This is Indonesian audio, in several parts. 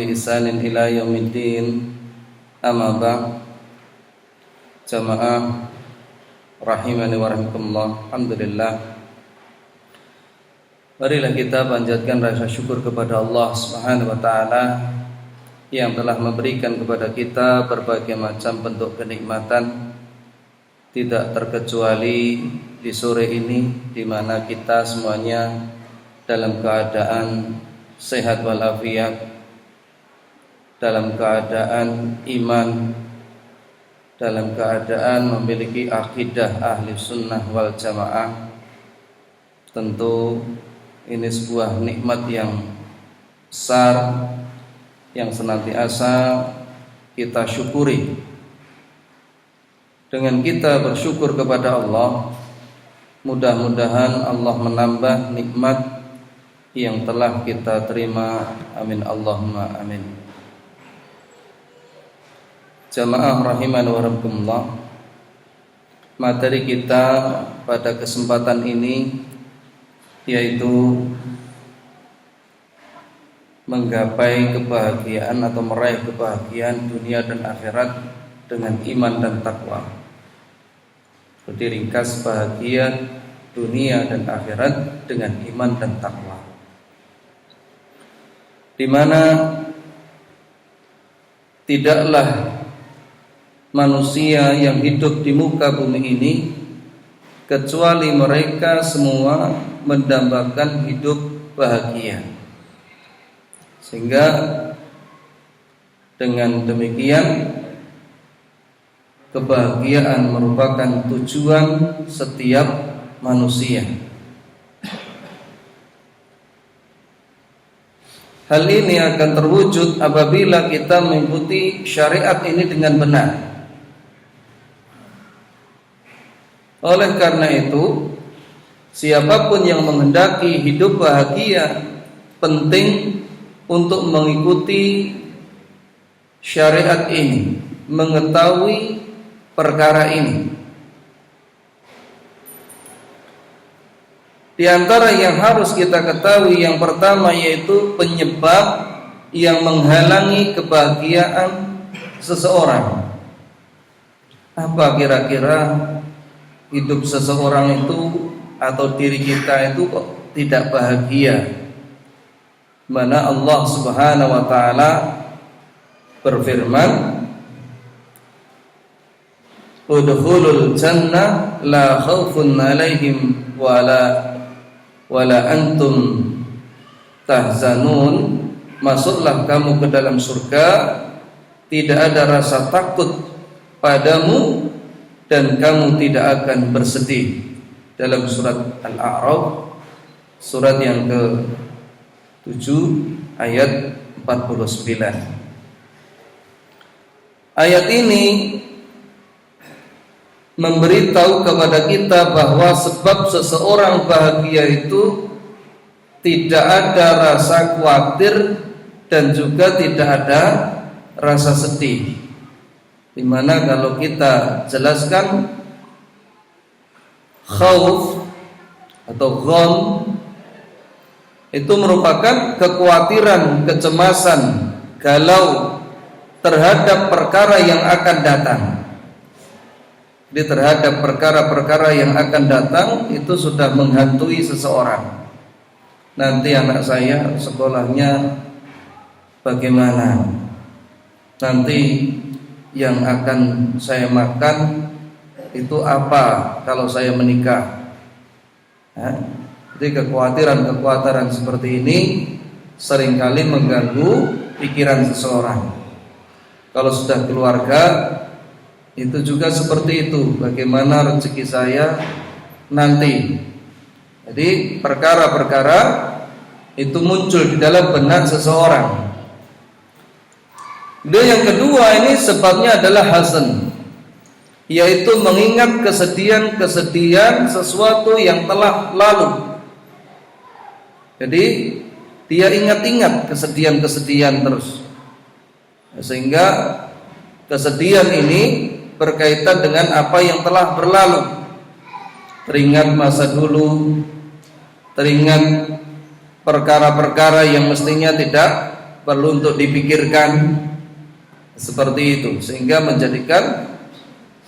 Ihsanin ila yaumiddin. Amma ba'd. Jamaah rahimani wa rahimakumullah. Alhamdulillah, marilah kita panjatkan rasa syukur kepada Allah Subhanahu wa taala yang telah memberikan kepada kita berbagai macam bentuk kenikmatan, tidak terkecuali di sore ini di mana kita semuanya dalam keadaan sehat walafiat, dalam keadaan iman, dalam keadaan memiliki akidah ahli sunnah wal jamaah. Tentu ini sebuah nikmat yang besar yang senantiasa kita syukuri. Dengan kita bersyukur kepada Allah, mudah-mudahan Allah menambah nikmat yang telah kita terima. Amin Allahumma amin. Jamaah rahimani wa rahimakumullah, materi kita pada kesempatan ini yaitu menggapai kebahagiaan atau meraih kebahagiaan dunia dan akhirat dengan iman dan takwa. Diringkas, bahagia dunia dan akhirat dengan iman dan takwa, di mana tidaklah manusia yang hidup di muka bumi ini kecuali mereka semua mendambakan hidup bahagia. Sehingga dengan demikian kebahagiaan merupakan tujuan setiap manusia. Hal ini akan terwujud apabila kita mengikuti syariat ini dengan benar. Oleh karena itu, siapapun yang menghendaki hidup bahagia penting untuk mengikuti syariat ini, mengetahui perkara ini. Di antara yang harus kita ketahui, yang pertama yaitu penyebab yang menghalangi kebahagiaan seseorang. Apa kira-kira hidup seseorang itu atau diri kita itu kok tidak bahagia? Mana Allah Subhanahu wa taala berfirman, udkhulul jannah la khaufun 'alaihim wala antum tahzanun. Masuklah kamu ke dalam surga, tidak ada rasa takut padamu dan kamu tidak akan bersedih. Dalam surat Al-A'raf, surat yang ke-7 ayat 49. Ayat ini memberitahu kepada kita bahwa sebab seseorang bahagia itu tidak ada rasa khawatir dan juga tidak ada rasa sedih. Dimana kalau kita jelaskan, khauf atau gham itu merupakan kekhawatiran, kecemasan, galau terhadap perkara yang akan datang. Jadi terhadap perkara-perkara yang akan datang itu sudah menghantui seseorang. Nanti anak saya sekolahnya bagaimana? Nanti yang akan saya makan itu apa kalau saya menikah? Jadi kekhawatiran seperti ini seringkali mengganggu pikiran seseorang. Kalau sudah keluarga itu juga seperti itu. Bagaimana rezeki saya nanti? Jadi perkara-perkara itu muncul di dalam benak seseorang. Dan yang kedua ini sebabnya adalah hazan, yaitu mengingat kesedihan sesuatu yang telah lalu. Jadi dia ingat-ingat kesedihan terus, sehingga kesedihan ini berkaitan dengan apa yang telah berlalu. Teringat masa dulu, teringat perkara-perkara yang mestinya tidak perlu untuk dipikirkan seperti itu, sehingga menjadikan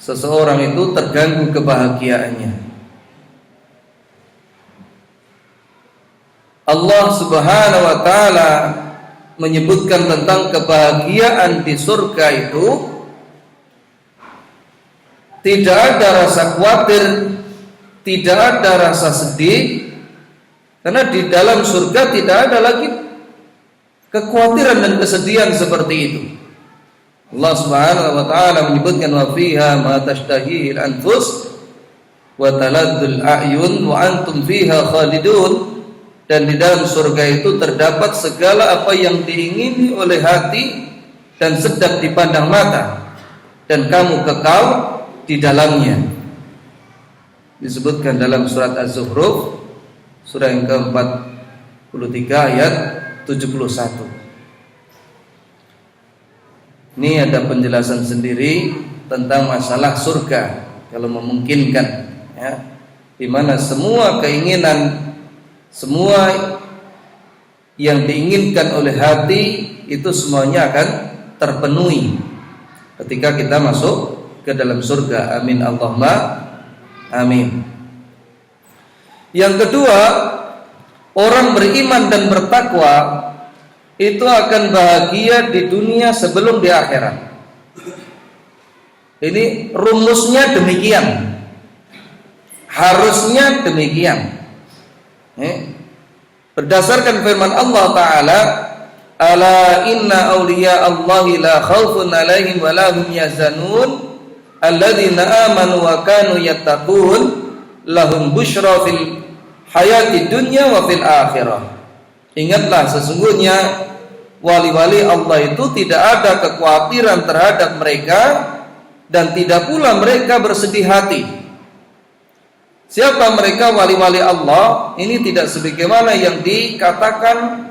seseorang itu terganggu kebahagiaannya. Allah Subhanahu wa taala menyebutkan tentang kebahagiaan di surga itu tidak ada rasa khawatir, tidak ada rasa sedih, karena di dalam surga tidak ada lagi kekhawatiran dan kesedihan seperti itu. Allah Subhanahu wa taala menyebutkan wa fiha ma tashtahihi al-anfus wa taladdul a'yun wa antum fiha khalidun. Dan di dalam surga itu terdapat segala apa yang diingini oleh hati dan sedap dipandang mata, dan kamu kekal di dalamnya. Disebutkan dalam surat Az-Zukhruf surah yang ke-43 ayat 71. Ini ada penjelasan sendiri tentang masalah surga kalau memungkinkan, ya, di mana semua keinginan, semua yang diinginkan oleh hati itu semuanya akan terpenuhi ketika kita masuk ke dalam surga. Amin Allahumma amin. Yang kedua, orang beriman dan bertakwa itu akan bahagia di dunia sebelum di akhirat. Ini rumusnya demikian, harusnya demikian. Berdasarkan firman Allah Ta'ala, ala inna awliya Allahi la khawfun alaihim wa lahum yahzanun alladzina amanu wa kanu yattaqun lahum busyra fil hayati dunya wa fil akhirah. Ingatlah, sesungguhnya wali-wali Allah itu tidak ada kekhawatiran terhadap mereka dan tidak pula mereka bersedih hati. Siapa mereka wali-wali Allah? Ini tidak sebagaimana yang dikatakan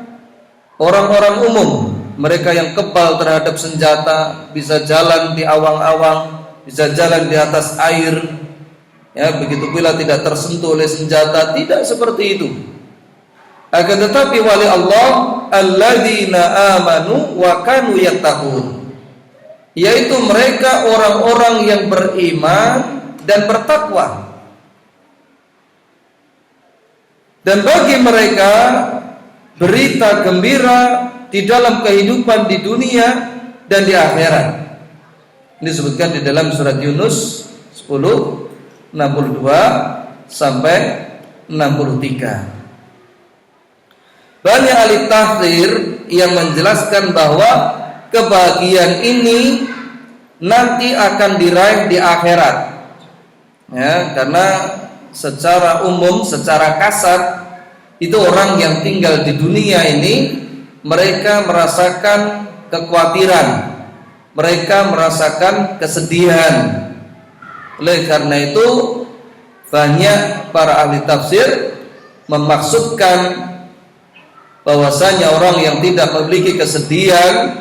orang-orang umum, mereka yang kebal terhadap senjata, bisa jalan di awang-awang, bisa jalan di atas air, ya, begitu pula tidak tersentuh oleh senjata. Tidak seperti itu. Akan tetapi wali Allah alladzina amanu wa kanu yattaqun, yaitu mereka orang-orang yang beriman dan bertakwa. Dan bagi mereka berita gembira di dalam kehidupan di dunia dan di akhirat. Ini disebutkan di dalam surat Yunus 10 62 sampai 63. Banyak ahli tafsir yang menjelaskan bahwa kebahagiaan ini nanti akan diraih di akhirat. Ya, karena secara umum, secara kasat, itu orang yang tinggal di dunia ini mereka merasakan kekhawatiran, mereka merasakan kesedihan. Oleh karena itu banyak para ahli tafsir memaksudkan bahwasanya orang yang tidak memiliki kesedihan,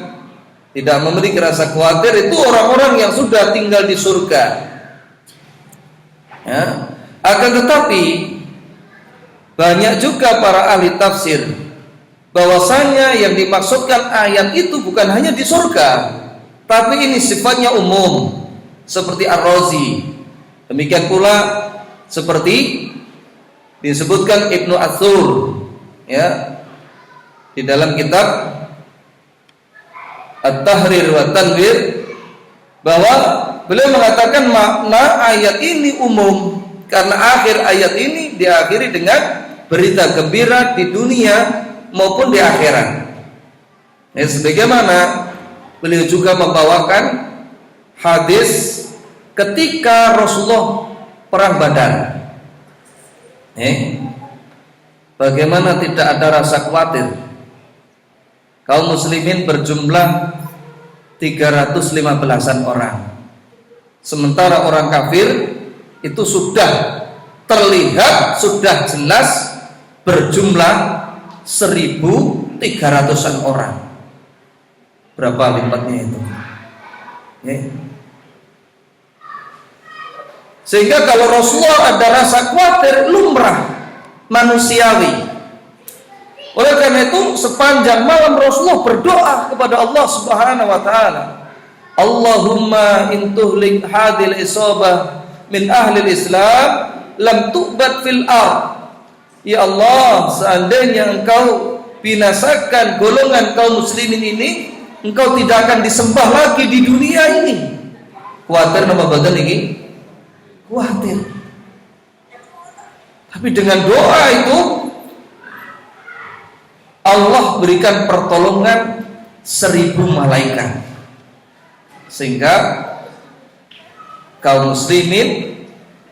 tidak memiliki rasa khawatir, itu orang-orang yang sudah tinggal di surga, ya. Akan tetapi banyak juga para ahli tafsir bahwasanya yang dimaksudkan ayat itu bukan hanya di surga, tapi ini sifatnya umum, seperti Ar-Razi. Demikian pula seperti disebutkan Ibnu Atsur, ya, di dalam kitab At-Tahrir wa Tanwir, bahwa beliau mengatakan makna ayat ini umum karena akhir ayat ini diakhiri dengan berita gembira di dunia maupun di akhirat. Ya, sebagaimana beliau juga membawakan hadis ketika Rasulullah perang Badar. Bagaimana tidak ada rasa khawatir? Kaum muslimin berjumlah 315-an orang. Sementara orang kafir itu sudah terlihat, sudah jelas berjumlah 1.300-an orang. Berapa lipatnya itu? Sehingga kalau Rasulullah ada rasa khawatir, lumrah, manusiawi. Oleh karena itu sepanjang malam Rasulullah berdoa kepada Allah Subhanahu wa taala, Allahumma in tuhlik hadil isabah min ahli Islam lam tu'bad fil ard. Ya Allah, seandainya engkau binasakan golongan kaum muslimin ini, engkau tidak akan disembah lagi di dunia ini. Khawatir nama badan ini? Khawatir. Tapi dengan doa itu Allah berikan pertolongan 1000 malaikat, sehingga kaum muslimin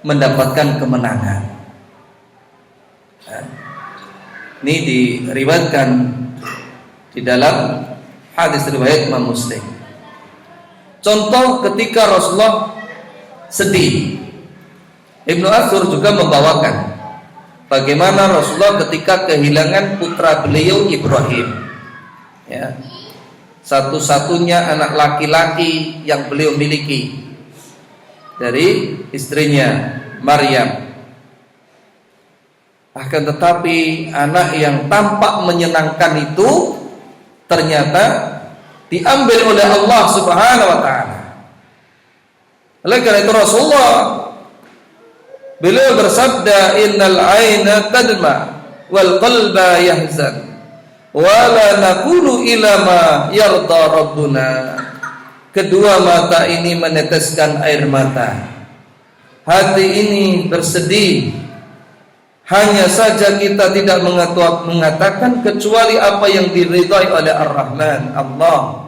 mendapatkan kemenangan. Ini diriwayatkan di dalam hadis riwayat Imam Muslim. Contoh ketika Rasulullah sedih, Ibnu Athur juga membawakan bagaimana Rasulullah ketika kehilangan putra beliau Ibrahim, ya, satu-satunya anak laki-laki yang beliau miliki dari istrinya Maryam. Akan tetapi anak yang tampak menyenangkan itu ternyata diambil oleh Allah Subhanahu wa taala. Oleh karena itu Rasulullah beliau bersabda, innal aina tadma wal qalba yahzan wa la naqulu ila ma yarda rabbuna. Kedua mata ini meneteskan air mata, hati ini bersedih, hanya saja kita tidak mengatakan kecuali apa yang diridhai oleh Ar-Rahman Allah.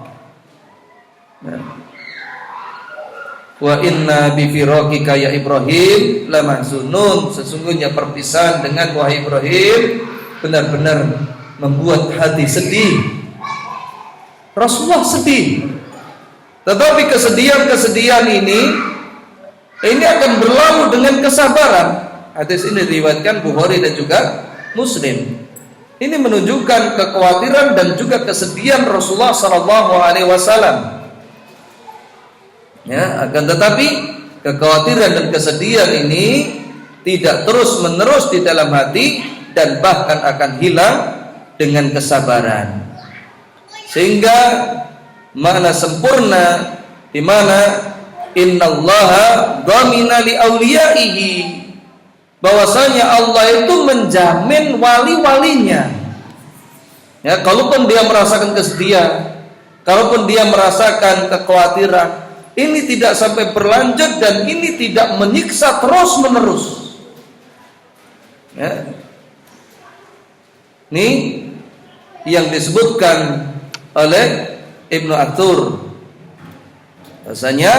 Wa inna bi firaqika ya Ibrahim lamahzunun. Sesungguhnya perpisahan dengan wahai Ibrahim benar-benar membuat hati sedih. Rasulullah sedih. Tetapi kesedihan ini akan berlalu dengan kesabaran. Hadis ini diriwayatkan Bukhari dan juga Muslim. Ini menunjukkan kekhawatiran dan juga kesedihan Rasulullah SAW. Ya, akan tetapi kekhawatiran dan kesedihan ini tidak terus menerus di dalam hati dan bahkan akan hilang dengan kesabaran. Sehingga makna sempurna di mana innallaha dhamina li auliyaihi, bahwasanya Allah itu menjamin wali-walinya. Ya, kalaupun dia merasakan kesedihan, kalaupun dia merasakan kekhawatiran, ini tidak sampai berlanjut dan ini tidak menyiksa terus-menerus. Ya. Ini yang disebutkan oleh Ibnu Athur, bahasanya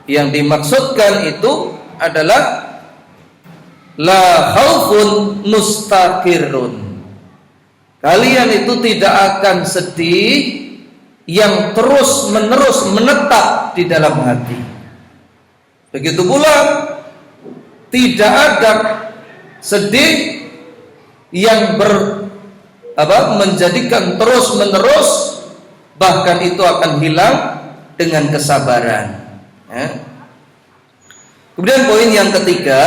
yang dimaksudkan itu adalah la khaufun mustaqirrun. Kalian itu tidak akan sedih yang terus-menerus menetap di dalam hati. Begitu pula tidak ada sedih yang menjadikan terus-menerus, bahkan itu akan hilang dengan kesabaran. Ya. Kemudian poin yang ketiga,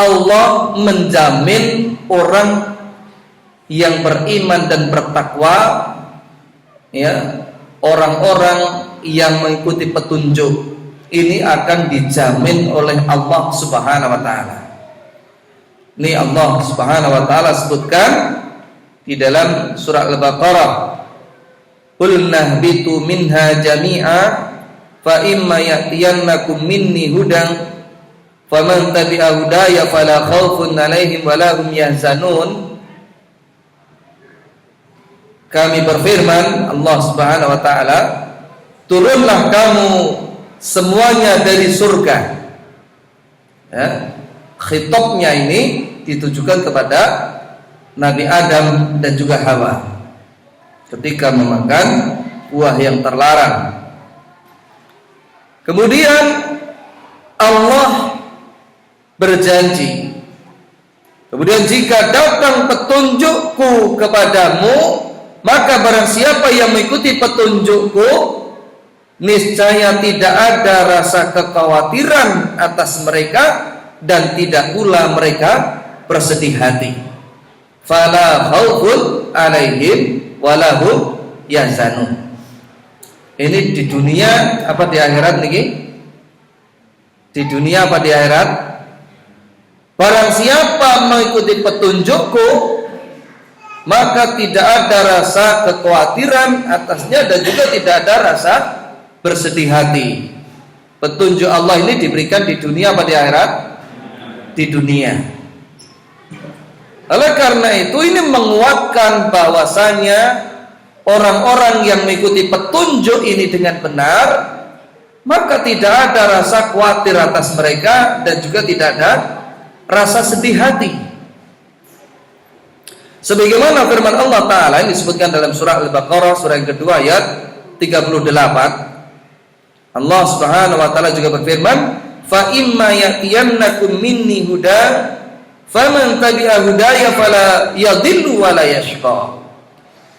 Allah menjamin orang yang beriman dan bertakwa, ya, orang-orang yang mengikuti petunjuk ini akan dijamin oleh Allah Subhanahu wa taala. Ini Allah Subhanahu wa taala sebutkan di dalam surah Al-Baqarah, qul nahbitu minha jami'a fa imma ya'tiyannakum minni hudan faman tabi'a hudaya fala khaufun 'alaihim wala hum yahzanun. Kami berfirman, Allah Subhanahu wa taala, turunlah kamu semuanya dari surga. Ya, khitabnya ini ditujukan kepada Nabi Adam dan juga Hawa ketika memakan buah yang terlarang. Kemudian Allah berjanji, kemudian jika datang petunjukku kepadamu, maka barang siapa yang mengikuti petunjukku, niscaya tidak ada rasa kekhawatiran atas mereka dan tidak pula mereka bersedih hati. fala khaufun 'alaihim walahum yahzanun. Ini di dunia apa di akhirat niki? Di dunia apa di akhirat? Barang siapa mengikuti petunjukku, maka tidak ada rasa kekhawatiran atasnya dan juga tidak ada rasa bersedih hati. Petunjuk Allah ini diberikan di dunia apa di akhirat? Di dunia. Oleh karena itu ini menguatkan bahwasanya orang-orang yang mengikuti petunjuk ini dengan benar, maka tidak ada rasa khawatir atas mereka dan juga tidak ada rasa sedih hati. Sebagaimana firman Allah Ta'ala yang disebutkan dalam surah Al-Baqarah surah yang kedua ayat 38, Allah Subhanahu wa Ta'ala juga berfirman, fa imma ya'tiyannakum minni huda faman tabi'a hudaya fala yadhillu wa la yashqa.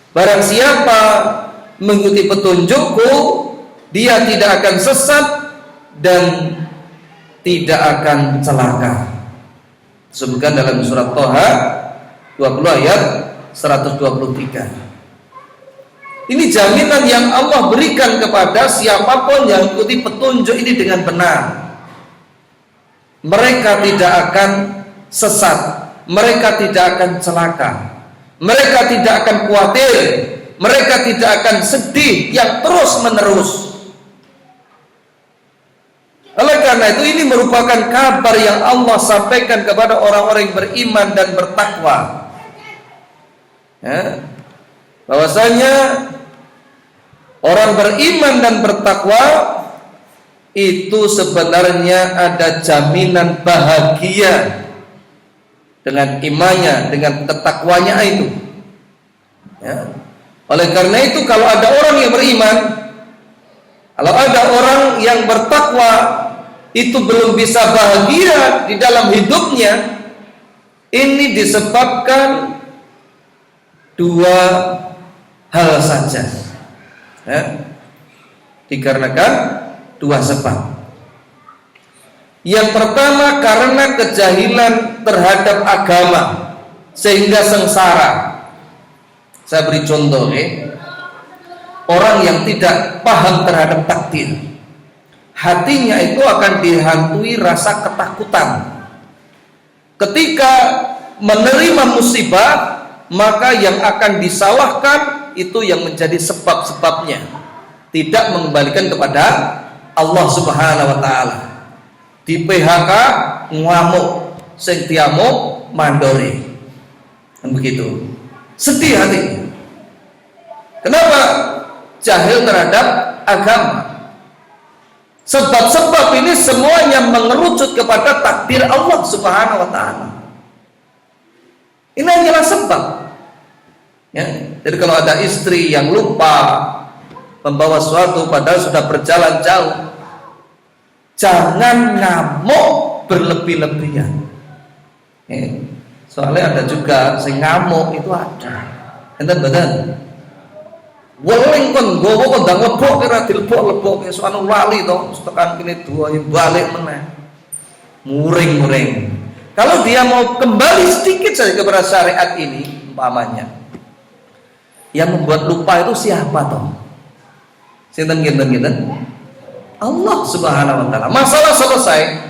Barang siapa mengikuti petunjukku, dia tidak akan sesat dan tidak akan celaka. Disebutkan dalam surat Thaha 20 ayat 123. Ini jaminan yang Allah berikan kepada siapapun yang mengikuti petunjuk ini dengan benar. Mereka tidak akan sesat, mereka tidak akan celaka, mereka tidak akan khawatir, mereka tidak akan sedih yang terus menerus. Oleh karena itu ini merupakan kabar yang Allah sampaikan kepada orang-orang yang beriman dan bertakwa, ya, bahwasanya orang beriman dan bertakwa itu sebenarnya ada jaminan bahagia dengan imannya, dengan ketakwanya itu, ya. Oleh karena itu kalau ada orang yang beriman, kalau ada orang yang bertakwa itu belum bisa bahagia di dalam hidupnya, ini disebabkan dua hal saja, ya. Dikarenakan dua sebab. Yang pertama karena kejahilan terhadap agama sehingga sengsara. Saya beri contoh, orang yang tidak paham terhadap takdir, hatinya itu akan dihantui rasa ketakutan. Ketika menerima musibah, maka yang akan disalahkan itu yang menjadi sebab-sebabnya, tidak mengembalikan kepada Allah Subhanahu wa Ta'ala. Di PHK ngamuk, sing diamuk mandori, kan begitu, sedih hati. Kenapa? Jahil terhadap agama. Sebab-sebab ini semuanya mengerucut kepada takdir Allah Subhanahu wa Ta'ala. Ini hanyalah sebab, ya. Jadi kalau ada istri yang lupa membawa sesuatu padahal sudah berjalan jauh, jangan ngamuk berlebih-lebihan. Soalnya ada juga sing ngamuk itu ada. Enten badan. Weling kon gowo kon ndang lebok kira dilebok-lebok sono lali to, tekan kene dua balik meneh. Muring-muring. Kalau dia mau kembali sedikit saja kepada syariat ini, umpamanya, yang membuat lupa itu siapa toh? Sinten-sinten? Allah Subhanahu wa Ta'ala. Masalah selesai,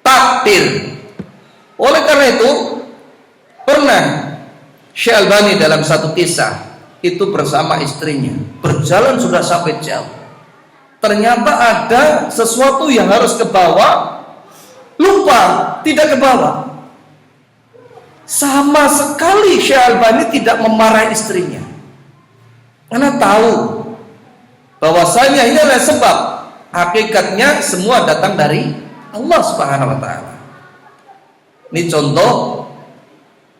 takdir. Oleh karena itu pernah Syekh Albani dalam satu kisah itu bersama istrinya berjalan sudah sampai jauh, ternyata ada sesuatu yang harus ke bawah, lupa, tidak ke bawah. Sama sekali Syekh Albani tidak memarahi istrinya karena tahu bahwasanya ini adalah sebab. Hakikatnya semua datang dari Allah Subhanahu wa Ta'ala. Ini contoh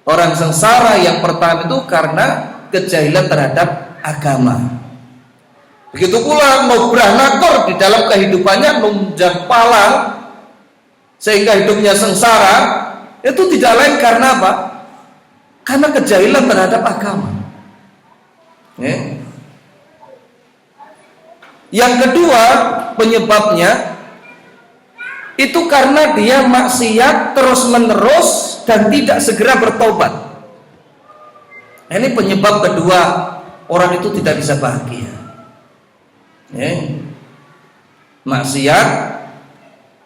orang sengsara yang pertama itu karena kejahilan terhadap agama. Begitu pula mubrah nakor di dalam kehidupannya, menunjang palang sehingga hidupnya sengsara, itu tidak lain karena apa? Karena kejahilan terhadap agama. Yang kedua penyebabnya itu karena dia maksiat terus menerus dan tidak segera bertobat. Ini penyebab kedua orang itu tidak bisa bahagia. Maksiat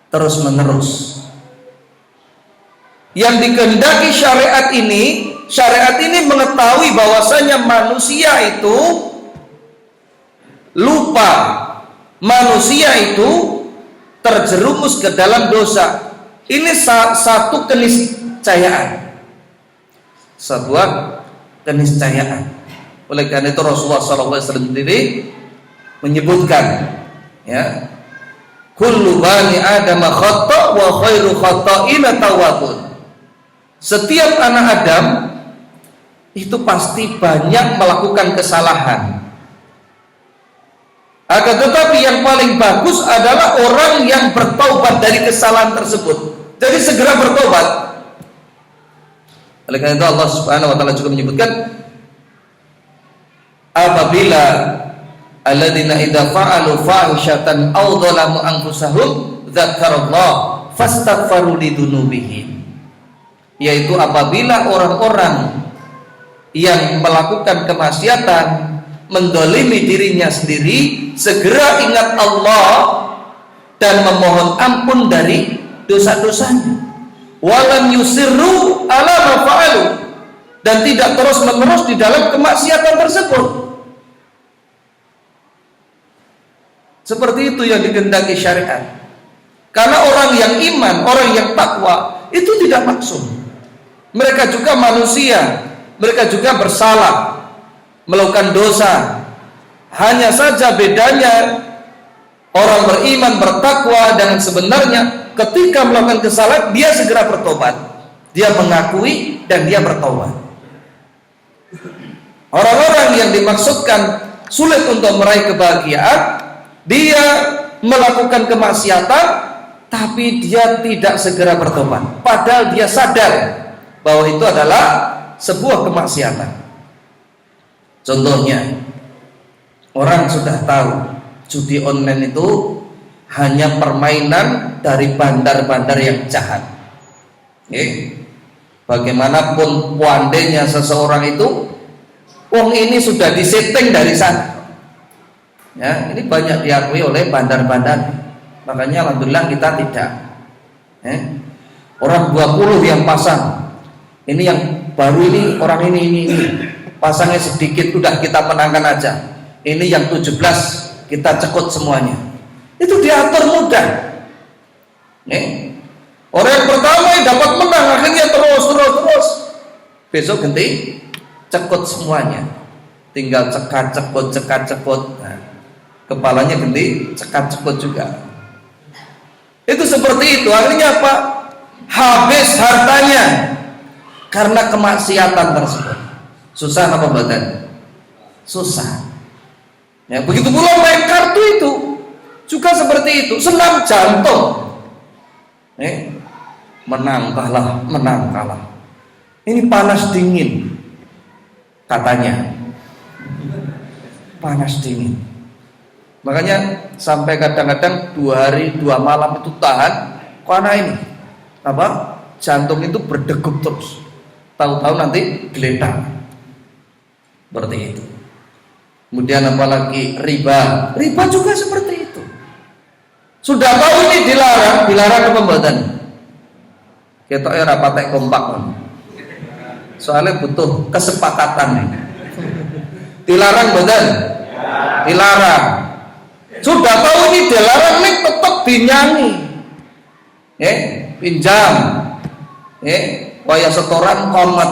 terus menerus. Yang dikehendaki syariat ini mengetahui bahwasanya manusia itu lupa, manusia itu terjerumus ke dalam dosa. Ini satu keniscayaan, sebuah keniscayaan. Oleh karena itu Rasulullah SAW sendiri menyebutkan, ya, kullu bani Adam khata' wa khairu khata'ina tawwabun. Setiap anak Adam itu pasti banyak melakukan kesalahan. Akan tetapi yang paling bagus adalah orang yang bertaubat dari kesalahan tersebut. Jadi segera bertobat. Oleh karena itu Allah Subhanahu wa taala juga menyebutkan, apabila alladzina idza fa'alu fahishatan aw dzalamu anfusahum dzakarallah fastaghfaru lidzunubihim. Yaitu apabila orang-orang yang melakukan kemaksiatan, mendolimi dirinya sendiri, segera ingat Allah dan memohon ampun dari dosa-dosanya. Walam yusirru ala ma fa'alu, dan tidak terus-menerus di dalam kemaksiatan tersebut. Seperti itu yang dikehendaki syariat. Karena orang yang iman, orang yang takwa itu tidak maksum. Mereka juga manusia, mereka juga bersalah, melakukan dosa. Hanya saja bedanya orang beriman, bertakwa dengan sebenarnya ketika melakukan kesalahan dia segera bertobat, dia mengakui dan dia bertobat. Orang-orang yang dimaksudkan sulit untuk meraih kebahagiaan, dia melakukan kemaksiatan tapi dia tidak segera bertobat, padahal dia sadar bahwa itu adalah sebuah kemaksiatan. Contohnya, orang sudah tahu judi online itu hanya permainan dari bandar-bandar yang jahat. Bagaimanapun pandainya seseorang itu, uang ini sudah disetting dari sana. Ya, ini banyak diakui oleh bandar-bandar. Makanya alhamdulillah kita tidak. Orang 20 yang pasang. Ini yang baru ini, orang ini pasangnya sedikit, udah kita menangkan aja. Ini yang 17 kita cekut semuanya. Itu diatur mudah. Orang yang pertama yang dapat menang, akhirnya terus. Besok ganti cekut semuanya. Tinggal cekat-cekut. Nah, kepalanya ganti cekat-cekut juga. Itu seperti itu. Akhirnya apa? Habis hartanya karena kemaksiatan tersebut. Susah apa badan? Susah. Ya, begitu pula main kartu itu juga seperti itu. Senam jantung. Menang kalah. Ini panas dingin katanya. Panas dingin. Makanya sampai kadang-kadang 2 hari 2 malam itu tahan karena ini apa? Jantung itu berdegup terus. Tahu-tahu nanti geletak. Seperti itu. Kemudian apalagi riba juga seperti itu. Sudah tahu ini dilarang pembuatan. Kita rapat kompak. Soalnya butuh kesepakatan nih. Dilarang badan. Dilarang. Sudah tahu ini dilarang nih tetap dinyanyi. Pinjam. Waya setoran komet.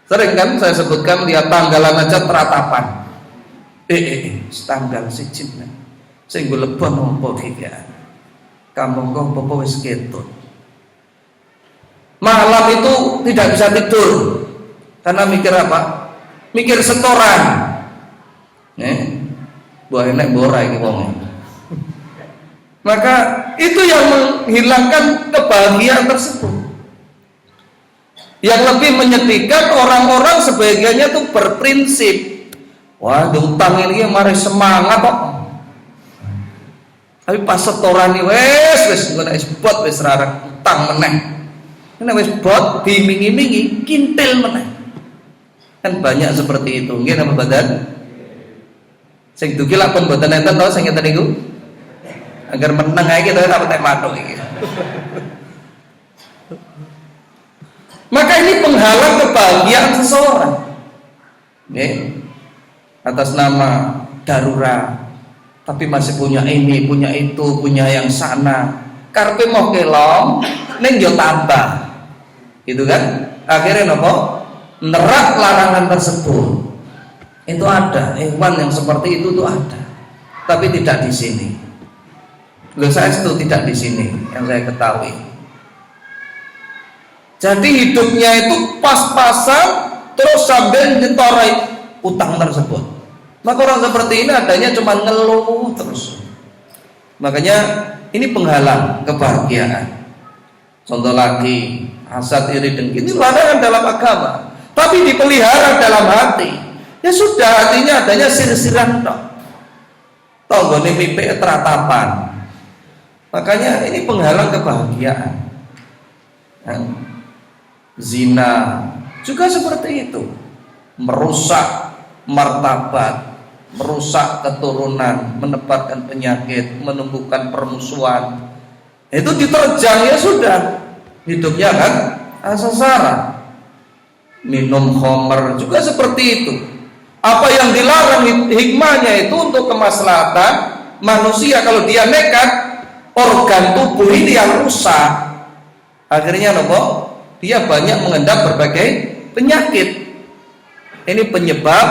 Sering kan saya sebutkan, lihat tanggalan aja teratapan. Tanggal siji sing go lebon apa iki. Kampung kok apa wis ketut. Malam itu tidak bisa tidur. Karena mikir apa? Mikir setoran. Buah enek bora iki wong. Maka itu yang menghilangkan kebahagiaan tersebut. Yang lebih menyedihkan, orang-orang sebagiannya tuh berprinsip, wah diutang ini mari semangat kok. Tapi pas setoran ini wes gue wis bot wis rarek utang meneh. Ini wis bot dimingi-mingi kintil meneh. Kan banyak seperti itu. Nggih napa mboten? Sing dugi lak pun mboten enten to sing ngeten niku. Agar meneng ae kita ora petek matuk iki. Maka ini penghalang kebahagiaan seseorang. Nggih. Atas nama darurat, tapi masih punya ini, punya itu, punya yang sana. Karepe mau kelong, ning yo tambah. Gitu kan? Akhirnya nopo? Nerak larangan tersebut. Itu ada, hewan yang seperti itu tuh ada. Tapi tidak di sini. Loh, saya itu tidak di sini yang saya ketahui. Jadi hidupnya itu pas-pasan terus sambil nyetorai utang tersebut. Maka orang seperti ini adanya cuma ngeluh terus. Makanya ini penghalang kebahagiaan. Contoh lagi, hasad, iri, dengki ini larangan dalam agama, tapi dipelihara dalam hati. Ya sudah, artinya adanya sir-siran tok. Tonggone mimpi teratapan. Makanya ini penghalang kebahagiaan. Zina juga seperti itu, merusak martabat, merusak keturunan, menebarkan penyakit, menumbuhkan permusuhan. Itu diterjang ya sudah, hidupnya kan sesara. Minum khamr juga seperti itu. Apa yang dilarang hikmahnya itu untuk kemaslahatan manusia. Kalau dia nekat, organ tubuh ini yang rusak. Akhirnya nopo? Dia banyak mengendap berbagai penyakit. Ini penyebab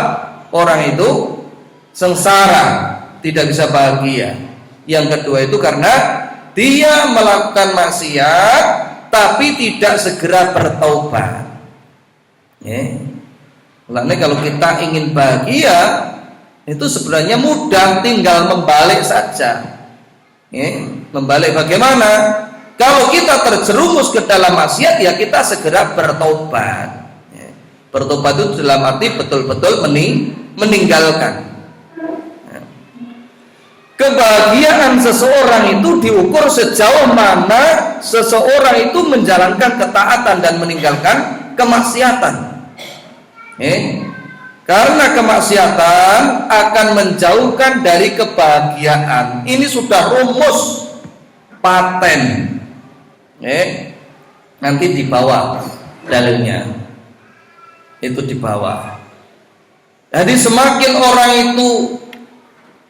orang itu sengsara, tidak bisa bahagia. Yang kedua itu karena dia melakukan maksiat tapi tidak segera bertaubat. Makanya kalau kita ingin bahagia itu sebenarnya mudah, tinggal membalik saja. Membalik bagaimana? Kalau kita terjerumus ke dalam maksiat, ya kita segera bertobat. Bertobat itu dalam arti betul-betul meninggalkan. Kebahagiaan seseorang itu diukur sejauh mana seseorang itu menjalankan ketaatan dan meninggalkan kemaksiatan. Karena kemaksiatan akan menjauhkan dari kebahagiaan. Ini sudah rumus paten. Nanti di bawah dalilnya itu di bawah. Jadi semakin orang itu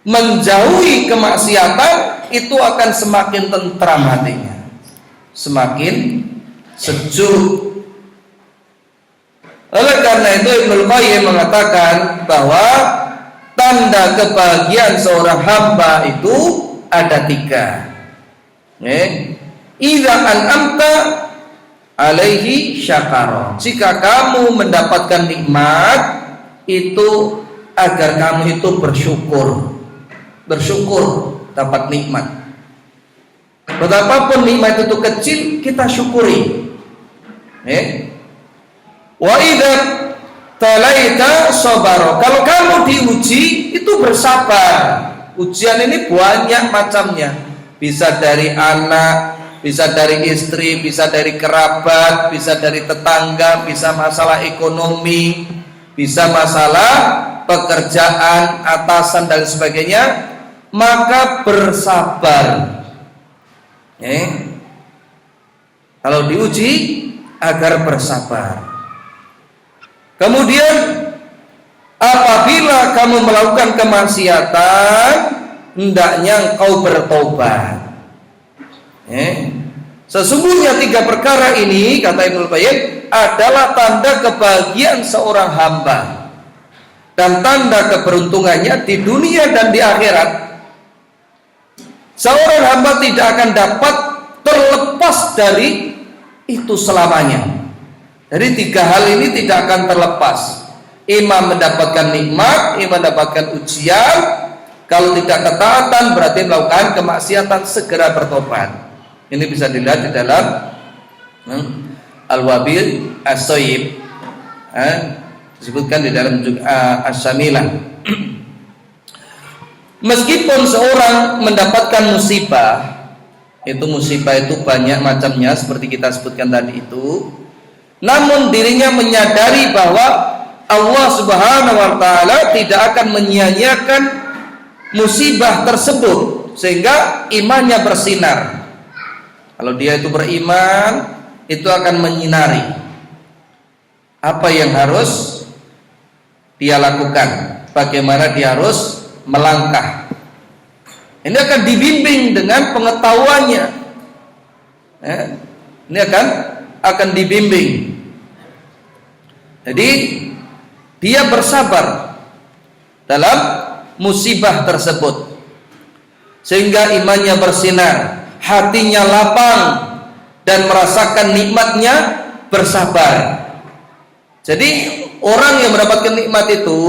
menjauhi kemaksiatan, itu akan semakin tentram hatinya, semakin sejuk. Oleh karena itu Ibnu Qayyim mengatakan bahwa tanda kebahagiaan seorang hamba itu ada 3. Idza an'amta alaihi syakara. Jika kamu mendapatkan nikmat itu agar kamu itu bersyukur dapat nikmat. Betapapun nikmat itu kecil, kita syukuri. Wa idza talaita sabara. Kalau kamu diuji itu bersabar. Ujian ini banyak macamnya. Bisa dari anak, bisa dari istri, bisa dari kerabat, bisa dari tetangga, bisa masalah ekonomi, bisa masalah pekerjaan, atasan dan sebagainya. Maka bersabar. Kalau diuji agar bersabar. Kemudian apabila kamu melakukan kemaksiatan, hendaknya engkau bertobat. Sesungguhnya 3 perkara ini, kata Ibnu Qayyim, adalah tanda kebahagiaan seorang hamba dan tanda keberuntungannya di dunia dan di akhirat. Seorang hamba tidak akan dapat terlepas dari itu selamanya. Jadi 3 hal ini tidak akan terlepas. Imam mendapatkan nikmat, imam mendapatkan ujian. Kalau tidak ketaatan berarti melakukan kemaksiatan, segera bertobat. Ini bisa dilihat di dalam Al-Wabil As-Soyib, disebutkan di dalam As-Syamilah. Meskipun seorang mendapatkan musibah, musibah itu banyak macamnya seperti kita sebutkan tadi itu, namun dirinya menyadari bahwa Allah Subhanahu wa taala tidak akan menyia-nyiakan musibah tersebut sehingga imannya bersinar. Kalau dia itu beriman, itu akan menyinari apa yang harus dia lakukan, bagaimana dia harus melangkah. Ini akan dibimbing dengan pengetahuannya. Ini akan dibimbing. Jadi dia bersabar dalam musibah tersebut sehingga imannya bersinar, hatinya lapang dan merasakan nikmatnya bersabar. Jadi orang yang mendapatkan nikmat itu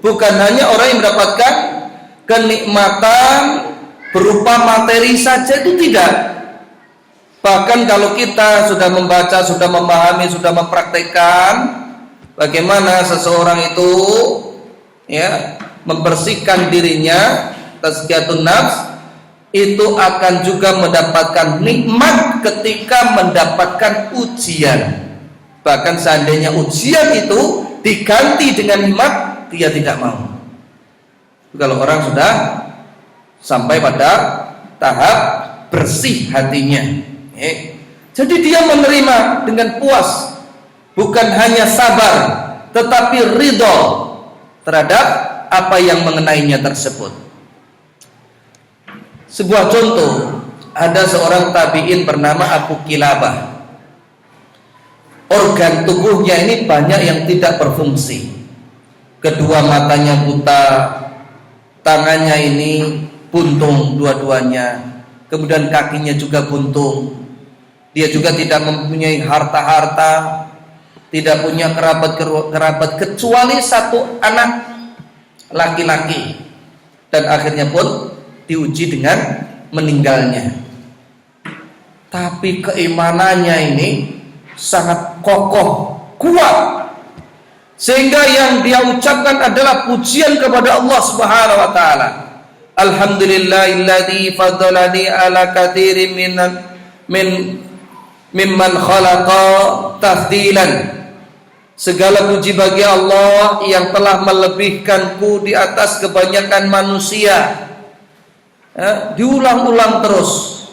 bukan hanya orang yang mendapatkan kenikmatan berupa materi saja, itu tidak. Bahkan kalau kita sudah membaca, sudah memahami, sudah mempraktekkan bagaimana seseorang itu membersihkan dirinya, tazkiyatun nafs, itu akan juga mendapatkan nikmat ketika mendapatkan ujian. Bahkan seandainya ujian itu diganti dengan nikmat, dia tidak mau. Kalau orang sudah sampai pada tahap bersih hatinya, jadi dia menerima dengan puas, bukan hanya sabar, tetapi ridho terhadap apa yang mengenainya tersebut. Sebuah contoh, ada seorang tabi'in bernama Abu Kilabah. Organ tubuhnya ini banyak yang tidak berfungsi. Kedua matanya buta, tangannya ini buntung dua-duanya, kemudian kakinya juga buntung. Dia juga tidak mempunyai harta-harta, tidak punya kerabat kecuali satu anak laki-laki, dan akhirnya pun diuji dengan meninggalnya. Tapi keimanannya ini sangat kokoh, kuat, sehingga yang dia ucapkan adalah pujian kepada Allah Subhanahu wa taala. Alhamdulillahilladzi faddalani ala katsirin mimman khalaqa tafdilan. Segala puji bagi Allah yang telah melebihkanku di atas kebanyakan manusia. Diulang-ulang terus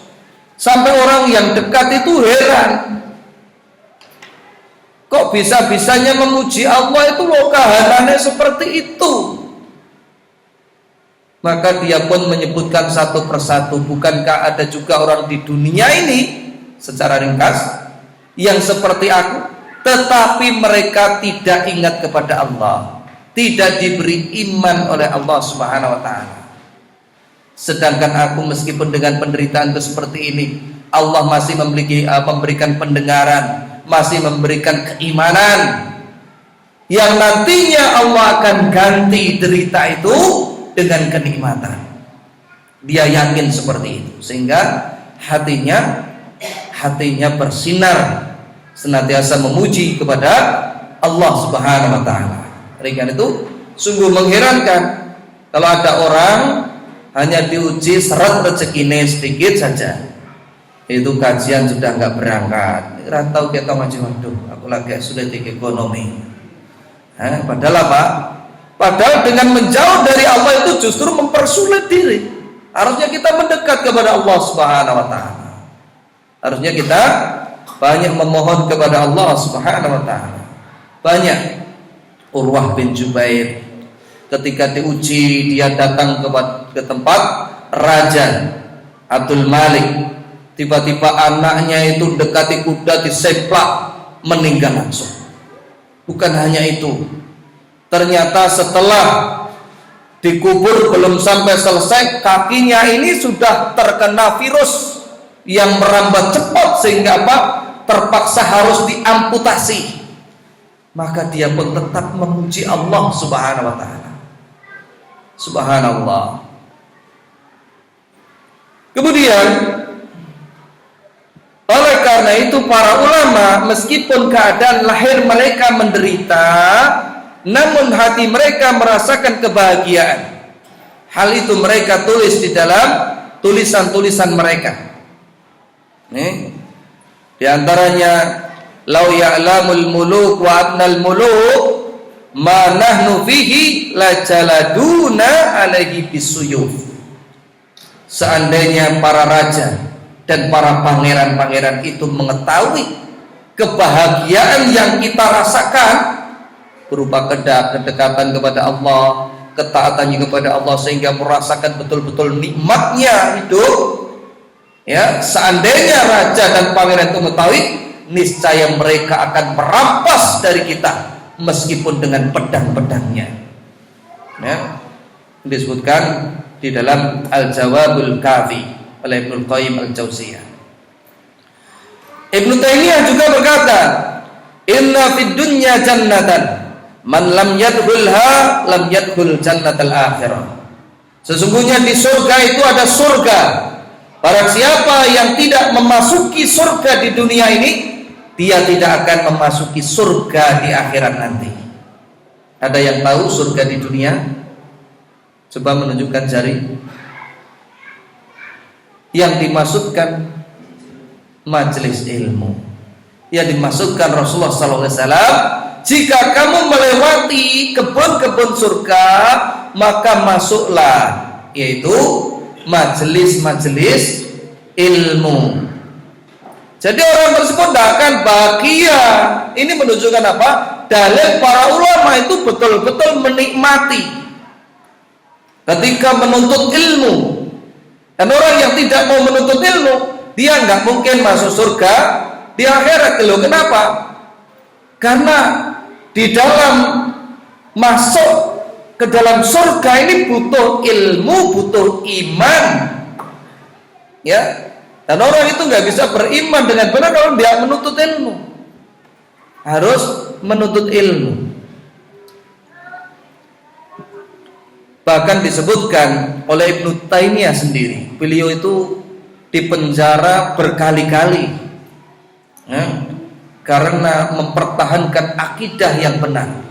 sampai orang yang dekat itu heran, kok bisa-bisanya memuji Allah itu loh, kahanannya seperti itu. Maka dia pun menyebutkan satu persatu, bukankah ada juga orang di dunia ini secara ringkas yang seperti aku, tetapi mereka tidak ingat kepada Allah, tidak diberi iman oleh Allah Subhanahu wa taala. Sedangkan aku meskipun dengan penderitaanku seperti ini, Allah masih memberikan pendengaran, masih memberikan keimanan, yang nantinya Allah akan ganti derita itu dengan kenikmatan. Dia yakin seperti itu, sehingga hatinya bersinar, senantiasa memuji kepada Allah Subhanahu wa taala. Karena itu sungguh mengherankan kalau ada orang hanya diuji seret rezekinya sedikit saja, itu kajian sudah nggak berangkat, rantau kita maju, waduh aku lagi sulit ekonomi. Padahal apa? Padahal dengan menjauh dari Allah itu justru mempersulit diri. Harusnya kita mendekat kepada Allah Subhanahu wa taala. Harusnya kita banyak memohon kepada Allah Subhanahu wa taala. Banyak. Urwah bin Jubair ketika diuji, dia datang ke tempat Raja Abdul Malik. Tiba-tiba anaknya itu dekati kuda, diseplak, meninggal langsung. Bukan hanya itu, ternyata setelah dikubur belum sampai selesai, kakinya ini sudah terkena virus yang merambat cepat sehingga terpaksa harus diamputasi. Maka dia pun tetap memuji Allah Subhanahu wa taala. Subhanallah. Kemudian oleh karena itu para ulama, meskipun keadaan lahir mereka menderita, namun hati mereka merasakan kebahagiaan. Hal itu mereka tulis di dalam tulisan-tulisan mereka. Di antaranya, lau ya'lamul muluk wa abnal muluk ma nahnu fihi lajaladuna alaihi bisuyuf. Seandainya para raja dan para pangeran-pangeran itu mengetahui kebahagiaan yang kita rasakan berupa kedekatan kepada Allah, ketaatannya kepada Allah, sehingga merasakan betul-betul nikmatnya hidup, ya, seandainya raja dan pangeran itu mengetahui, niscaya mereka akan merampas dari kita meskipun dengan pedang-pedangnya. Ya, disebutkan di dalam Al-Jawabul Kafi oleh Ibnu Qayyim Al-Jauziyah. Ibnu Taimiyah juga berkata, inna fid dunya jannatan man lam yadkhulha lam yadkhul jannatal akhirah. Sesungguhnya di surga itu ada surga. Barang siapa yang tidak memasuki surga di dunia ini, dia tidak akan memasuki surga di akhirat nanti. Ada yang tahu surga di dunia? Coba menunjukkan jari. Yang dimasukkan majelis ilmu, yang dimasukkan Rasulullah SAW. Jika kamu melewati kebun-kebun surga, maka masuklah, yaitu majelis-majelis ilmu. Jadi orang tersebut tidak akan bahagia. Ini menunjukkan apa? Dalil para ulama itu betul-betul menikmati ketika menuntut ilmu. Dan orang yang tidak mau menuntut ilmu, dia nggak mungkin masuk surga di akhirat. Loh, kenapa? Karena di dalam masuk ke dalam surga ini butuh ilmu, butuh iman, ya. Dan orang itu nggak bisa beriman dengan benar kalau dia menuntut ilmu. Harus menuntut ilmu. Bahkan disebutkan oleh Ibnu Taimiyah sendiri, beliau itu dipenjara berkali-kali, ya, karena mempertahankan akidah yang benar.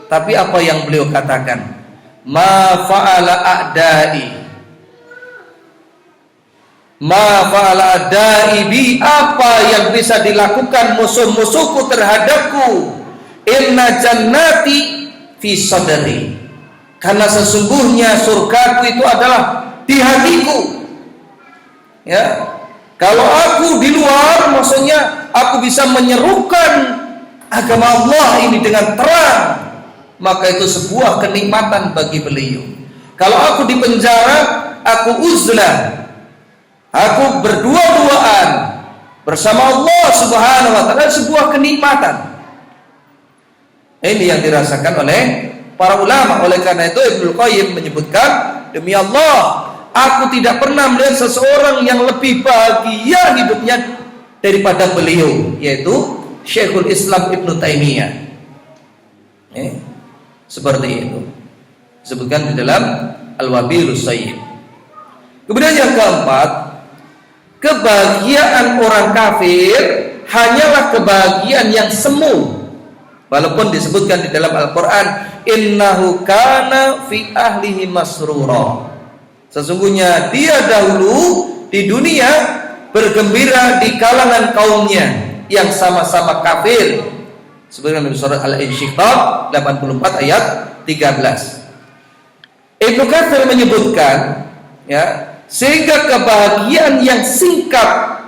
Tapi apa yang beliau katakan? Ma fa'ala a'dai, ma fa'ala a'dai bi, apa yang bisa dilakukan musuh-musuhku terhadapku? Inna jannati fi sadri, karena sesungguhnya surgaku itu adalah di hatiku. Ya, kalau aku di luar, maksudnya aku bisa menyerukan agama Allah ini dengan terang, maka itu sebuah kenikmatan bagi beliau. Kalau aku di penjara, aku uzlah, aku berdua-duaan bersama Allah Subhanahu wa taala, sebuah kenikmatan. Ini yang dirasakan oleh para ulama. Oleh karena itu Ibnu Qayyim menyebutkan, demi Allah, aku tidak pernah melihat seseorang yang lebih bahagia hidupnya daripada beliau, yaitu Syekhul Islam Ibnu Taimiyah. Seperti itu disebutkan di dalam Al-Wabilus Sayyid. Kemudian yang keempat, kebahagiaan orang kafir hanyalah kebahagiaan yang semu. Walaupun disebutkan di dalam Al-Quran, innahu kana fi ahlihi masrura, sesungguhnya dia dahulu di dunia bergembira di kalangan kaumnya yang sama-sama kafir. Sebutkan dalam surat Al-Insyiqaq 84 ayat 13. Ibnu Katsir menyebutkan, ya, sehingga kebahagiaan yang singkat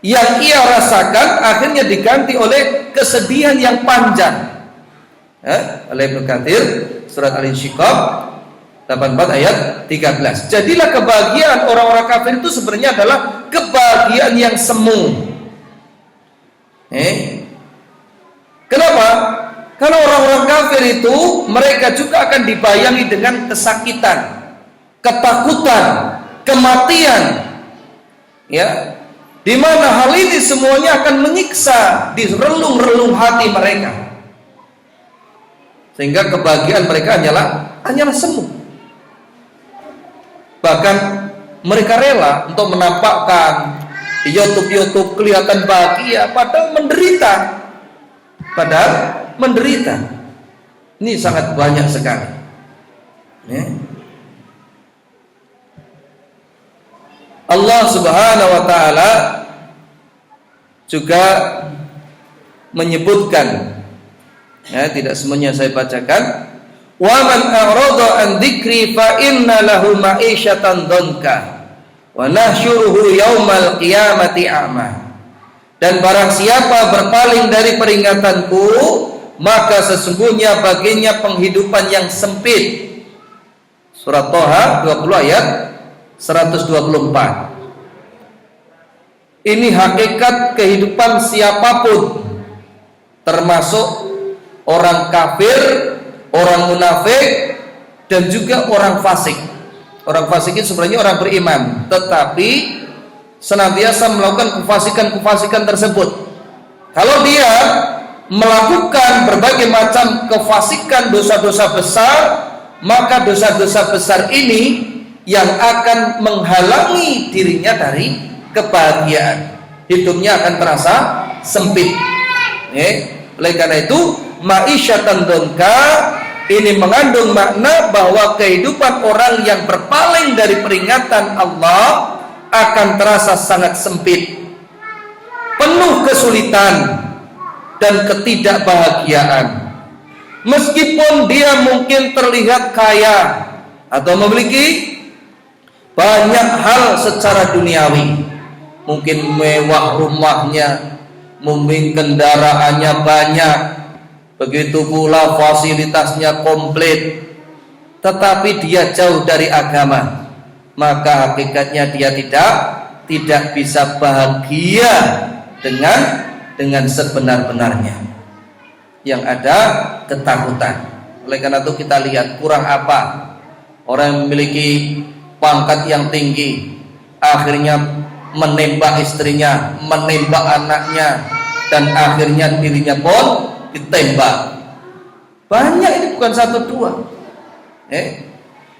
yang ia rasakan akhirnya diganti oleh kesedihan yang panjang. Oleh Ibnu Katsir surat Al-Insyiqaq 84 ayat 13. Jadilah kebahagiaan orang-orang kafir itu sebenarnya adalah kebahagiaan yang semu. Kenapa? Karena orang-orang kafir itu mereka juga akan dibayangi dengan kesakitan, ketakutan, kematian, ya, di mana hal ini semuanya akan menyiksa di relung-relung hati mereka, sehingga kebahagiaan mereka hanyalah semu. Bahkan mereka rela untuk menampakkan di YouTube kelihatan bahagia, padahal menderita. Ini sangat banyak sekali, ya. Allah Subhanahu wa ta'ala juga menyebutkan Ya, tidak semuanya saya bacakan. Wa man a'rada an dzikri fa inna lahu ma'isyatan dhanka wa nahsyuruhu yaumal qiyamati a'ma. Dan barang siapa berpaling dari peringatanku, maka sesungguhnya baginya penghidupan yang sempit. Surat Thaha 20 ayat 124. Ini hakikat kehidupan siapapun, termasuk orang kafir, orang munafik, dan juga orang fasik. Orang fasik itu sebenarnya orang beriman, tetapi senantiasa melakukan kefasikan-kefasikan tersebut. Kalau dia melakukan berbagai macam kefasikan, dosa-dosa besar, maka dosa-dosa besar ini yang akan menghalangi dirinya dari kebahagiaan. Hidupnya akan terasa sempit. Oleh karena itu, ma'isyatan dhanka ini mengandung makna bahwa kehidupan orang yang berpaling dari peringatan Allah akan terasa sangat sempit, penuh kesulitan dan ketidakbahagiaan. Meskipun dia mungkin terlihat kaya atau memiliki banyak hal secara duniawi, mungkin mewah rumahnya, mungkin kendaraannya banyak, begitu pula fasilitasnya komplit, tetapi dia jauh dari agama, maka hakikatnya dia tidak bisa bahagia dengan sebenar-benarnya. Yang ada ketakutan. Oleh karena itu kita lihat kurang apa orang yang memiliki pangkat yang tinggi, akhirnya menembak istrinya, menembak anaknya, dan akhirnya dirinya pun ditembak. Banyak, ini bukan satu dua.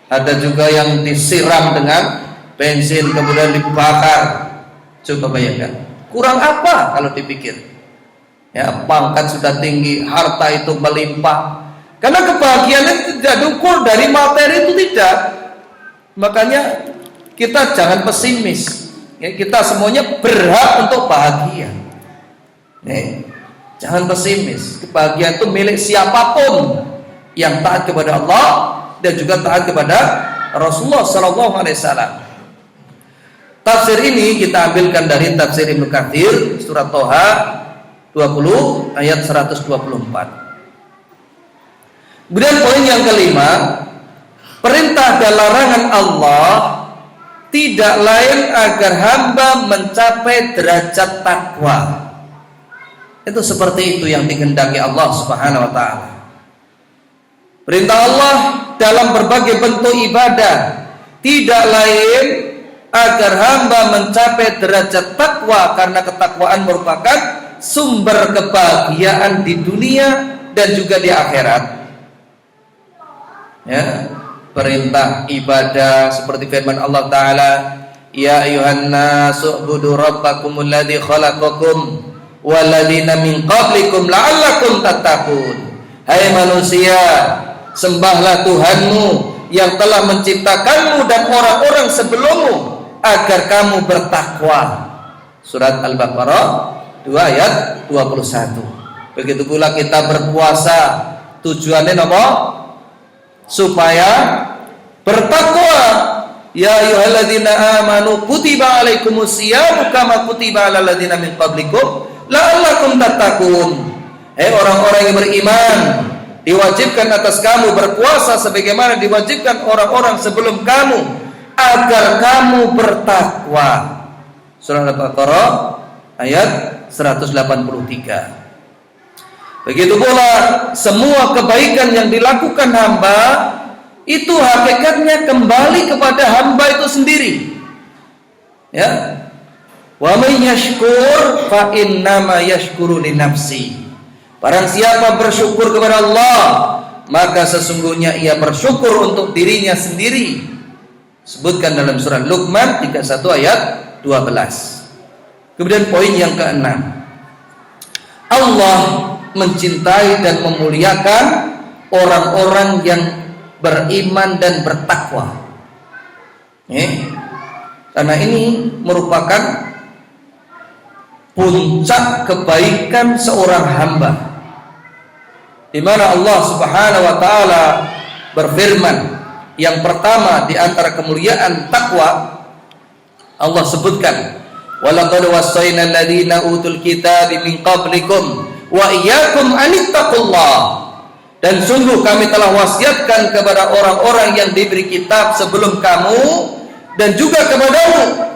Ada juga yang disiram dengan bensin kemudian dibakar. Coba bayangkan, kurang apa kalau dipikir? Ya, pangkat sudah tinggi, harta itu melimpah. Karena kebahagiaan itu tidak diukur dari materi, itu tidak. Makanya kita jangan pesimis. Ya, kita semuanya berhak untuk bahagia. Jangan pesimis. Kebahagiaan itu milik siapapun yang taat kepada Allah dan juga taat kepada Rasulullah SAW. Tafsir ini kita ambilkan dari tafsir Ibnu Katsir, surat Thaha 20 ayat 124. Kemudian poin yang kelima, perintah dan larangan Allah tidak lain agar hamba mencapai derajat takwa. Itu seperti itu yang dikehendaki Allah Subhanahu wa taala. Perintah Allah dalam berbagai bentuk ibadah tidak lain agar hamba mencapai derajat takwa, karena ketakwaan merupakan sumber kebahagiaan di dunia dan juga di akhirat. Ya, perintah ibadah seperti firman Allah taala, ya ayuhan nasu ubudu rabbakumul ladzi khalaqakum walladzina min qablikum la'allakum tattaqun. Hai manusia, sembahlah Tuhanmu yang telah menciptakanmu dan orang-orang sebelummu agar kamu bertakwa. Surat Al-Baqarah 2 ayat 21. Begitu pula kita berpuasa, tujuannya apa? Supaya bertakwa. Ya ayyuhalladzina amanu kutiba alaikumusyiyamu kama kutiba alal ladzina min qablikum la'allakum tattaqun. Hai orang-orang yang beriman, diwajibkan atas kamu berpuasa sebagaimana diwajibkan orang-orang sebelum kamu agar kamu bertakwa. Surah Al-Baqarah ayat 183. Begitu pula semua kebaikan yang dilakukan hamba itu hakikatnya kembali kepada hamba itu sendiri. Ya. Wa may yashkur fa innama yashkuru li nafsi. Barang siapa bersyukur kepada Allah, maka sesungguhnya ia bersyukur untuk dirinya sendiri. Sebutkan dalam surah Luqman 31 ayat 12. Kemudian poin yang keenam, Allah mencintai dan memuliakan orang-orang yang beriman dan bertakwa. Karena ini merupakan puncak kebaikan seorang hamba. di mana Allah Subhanahu wa taala berfirman, yang pertama di antara kemuliaan takwa Allah sebutkan, walaqad wassayna alladziina utul kitaba min qablikum wa iyyakum anittaqullah, dan sungguh kami telah wasiatkan kepada orang-orang yang diberi kitab sebelum kamu dan juga kepadamu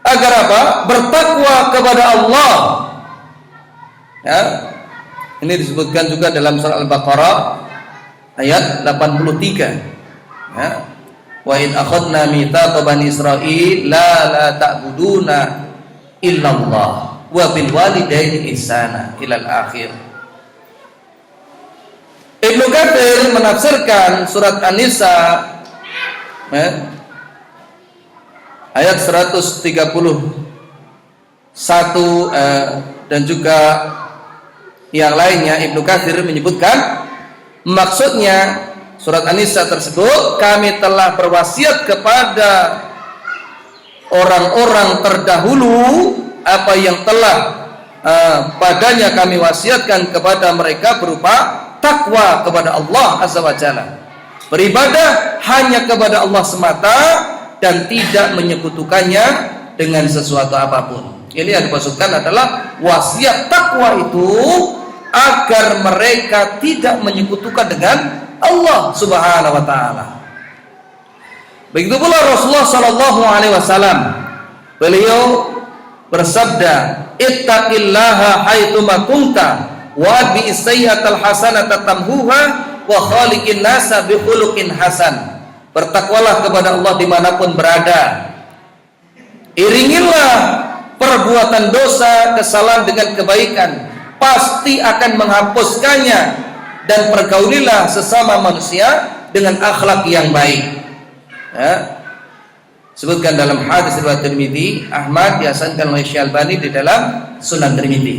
agar apa? Bertakwa kepada Allah. Ya. Ini disebutkan juga dalam surah Al-Baqarah ayat 83. Ya. Wa id akhadna mitsaqa bani Israil la ta'buduna illallah wa bil walidaini ihsana ilal akhir. Ibnu Katsir menafsirkan surat An-Nisa ayat 131 dan juga yang lainnya. Ibnu Katsir menyebutkan maksudnya surat An-Nisa tersebut, kami telah berwasiat kepada orang-orang terdahulu apa yang telah padanya kami wasiatkan kepada mereka berupa takwa kepada Allah Azza wa Jalla, beribadah hanya kepada Allah semata dan tidak menyekutukannya dengan sesuatu apapun. Ini yang dimaksudkan adalah wasiat takwa itu agar mereka tidak menyekutukan dengan Allah Subhanahu wa taala. Begitu pula Rasulullah sallallahu alaihi wasallam, beliau bersabda, ittaqillaha haitsu ma kunta wa bi sayyi'atil hasanata tamhuha wa khaliqin nasa bi khuluqin hasan. Bertakwalah kepada Allah dimanapun berada. Iringilah perbuatan dosa, kesalahan dengan kebaikan, pasti akan menghapuskannya, dan pergaulilah sesama manusia dengan akhlak yang baik. Ya. Sebutkan dalam hadis riwayat Tirmidzi, Ahmad dihasankan oleh Syekh Albani di dalam Sunan Tirmidzi.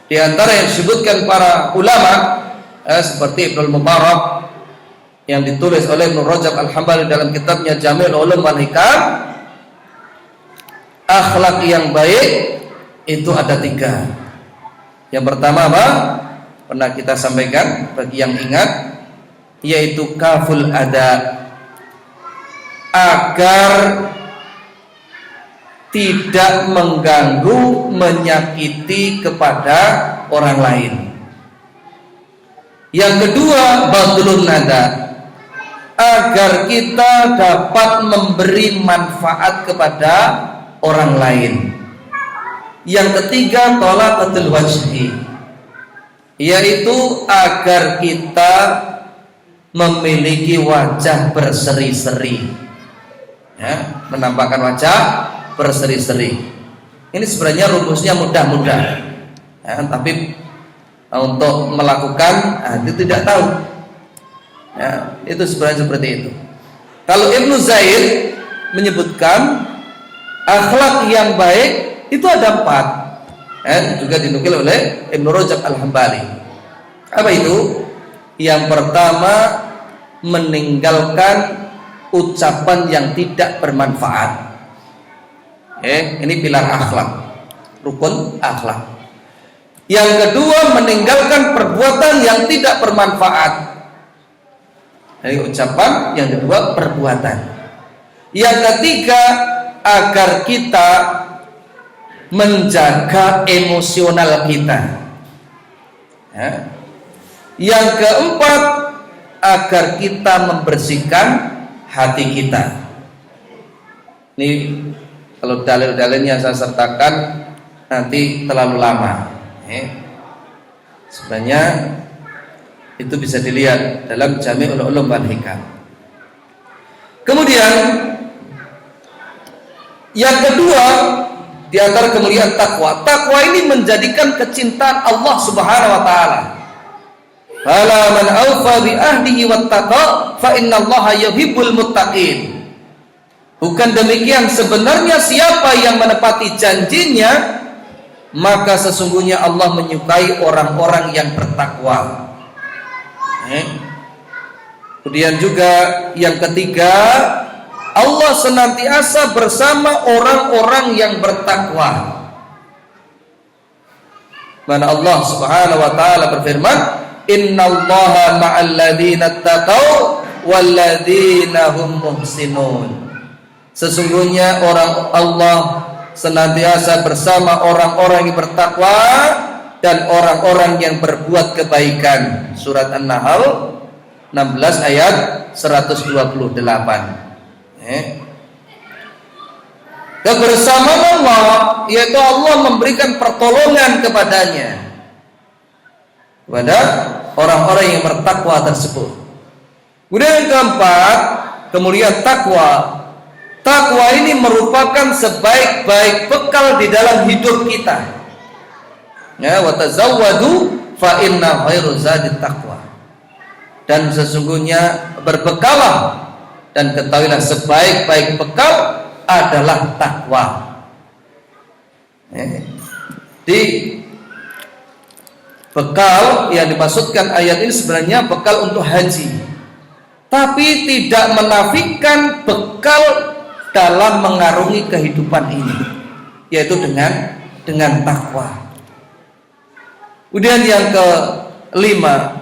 Di antara yang disebutkan para ulama seperti Ibnu Mubarak yang ditulis oleh Ibnu Rajab Al-Hambali dalam kitabnya Jami'ul Ulum wal Hikam, akhlak yang baik itu ada 3. Yang pertama apa? Pernah kita sampaikan bagi yang ingat, yaitu kaful ada, agar tidak mengganggu, menyakiti kepada orang lain. Yang kedua, badlun nada, agar kita dapat memberi manfaat kepada orang lain. Yang ketiga, talaqatul wajhi, yaitu agar kita memiliki wajah berseri-seri, ya, menampakkan wajah berseri-seri. Ini sebenarnya rumusnya mudah-mudah, ya, tapi untuk melakukan itu tidak tahu, ya, itu sebenarnya seperti itu. Kalau Ibnu Zaid menyebutkan akhlak yang baik itu ada 4, juga dinukil oleh Ibnu Rajab Al-Hambali. Apa itu? Yang pertama, meninggalkan ucapan yang tidak bermanfaat. Ini pilar akhlak, rukun akhlak. Yang kedua, meninggalkan perbuatan yang tidak bermanfaat. Jadi ucapan, yang kedua perbuatan. Yang ketiga, agar kita menjaga emosional kita. Ya. Yang keempat, agar kita membersihkan hati kita. Ini kalau dalil-dalilnya saya sertakan nanti terlalu lama. Sebenarnya itu bisa dilihat dalam Jami'ul Ulum wal Hikam. Kemudian yang kedua, di antara kemuliaan takwa, takwa ini menjadikan kecintaan Allah Subhanahu wa taala. Fala man awfa bi ahdihi wattaqa fa innallaha yuhibbul muttaqin. Bukan demikian, sebenarnya siapa yang menepati janjinya, maka sesungguhnya Allah menyukai orang-orang yang bertakwa. Kemudian juga yang ketiga, Allah senantiasa bersama orang-orang yang bertakwa. Mana Allah Subhanahu wa taala berfirman, innallaha ma'al ladzina taqau wal ladzina hum muhsinun. Sesungguhnya orang Allah senantiasa bersama orang-orang yang bertakwa dan orang-orang yang berbuat kebaikan. Surat An-Nahl 16 ayat 128. Kebersamaan Allah, yaitu Allah memberikan pertolongan kepadanya, kepada orang-orang yang bertakwa tersebut. Kemudian yang keempat, kemuliaan takwa. Takwa ini merupakan sebaik-baik bekal di dalam hidup kita. Ya, wa tazawwadu fa inna khairu zadit taqwa. Dan sesungguhnya berbekalah dan ketahuilah sebaik-baik bekal adalah takwa. Di bekal yang dimaksudkan ayat ini sebenarnya bekal untuk haji, tapi tidak menafikan bekal dalam mengarungi kehidupan ini, yaitu dengan takwa. Kemudian yang kelima,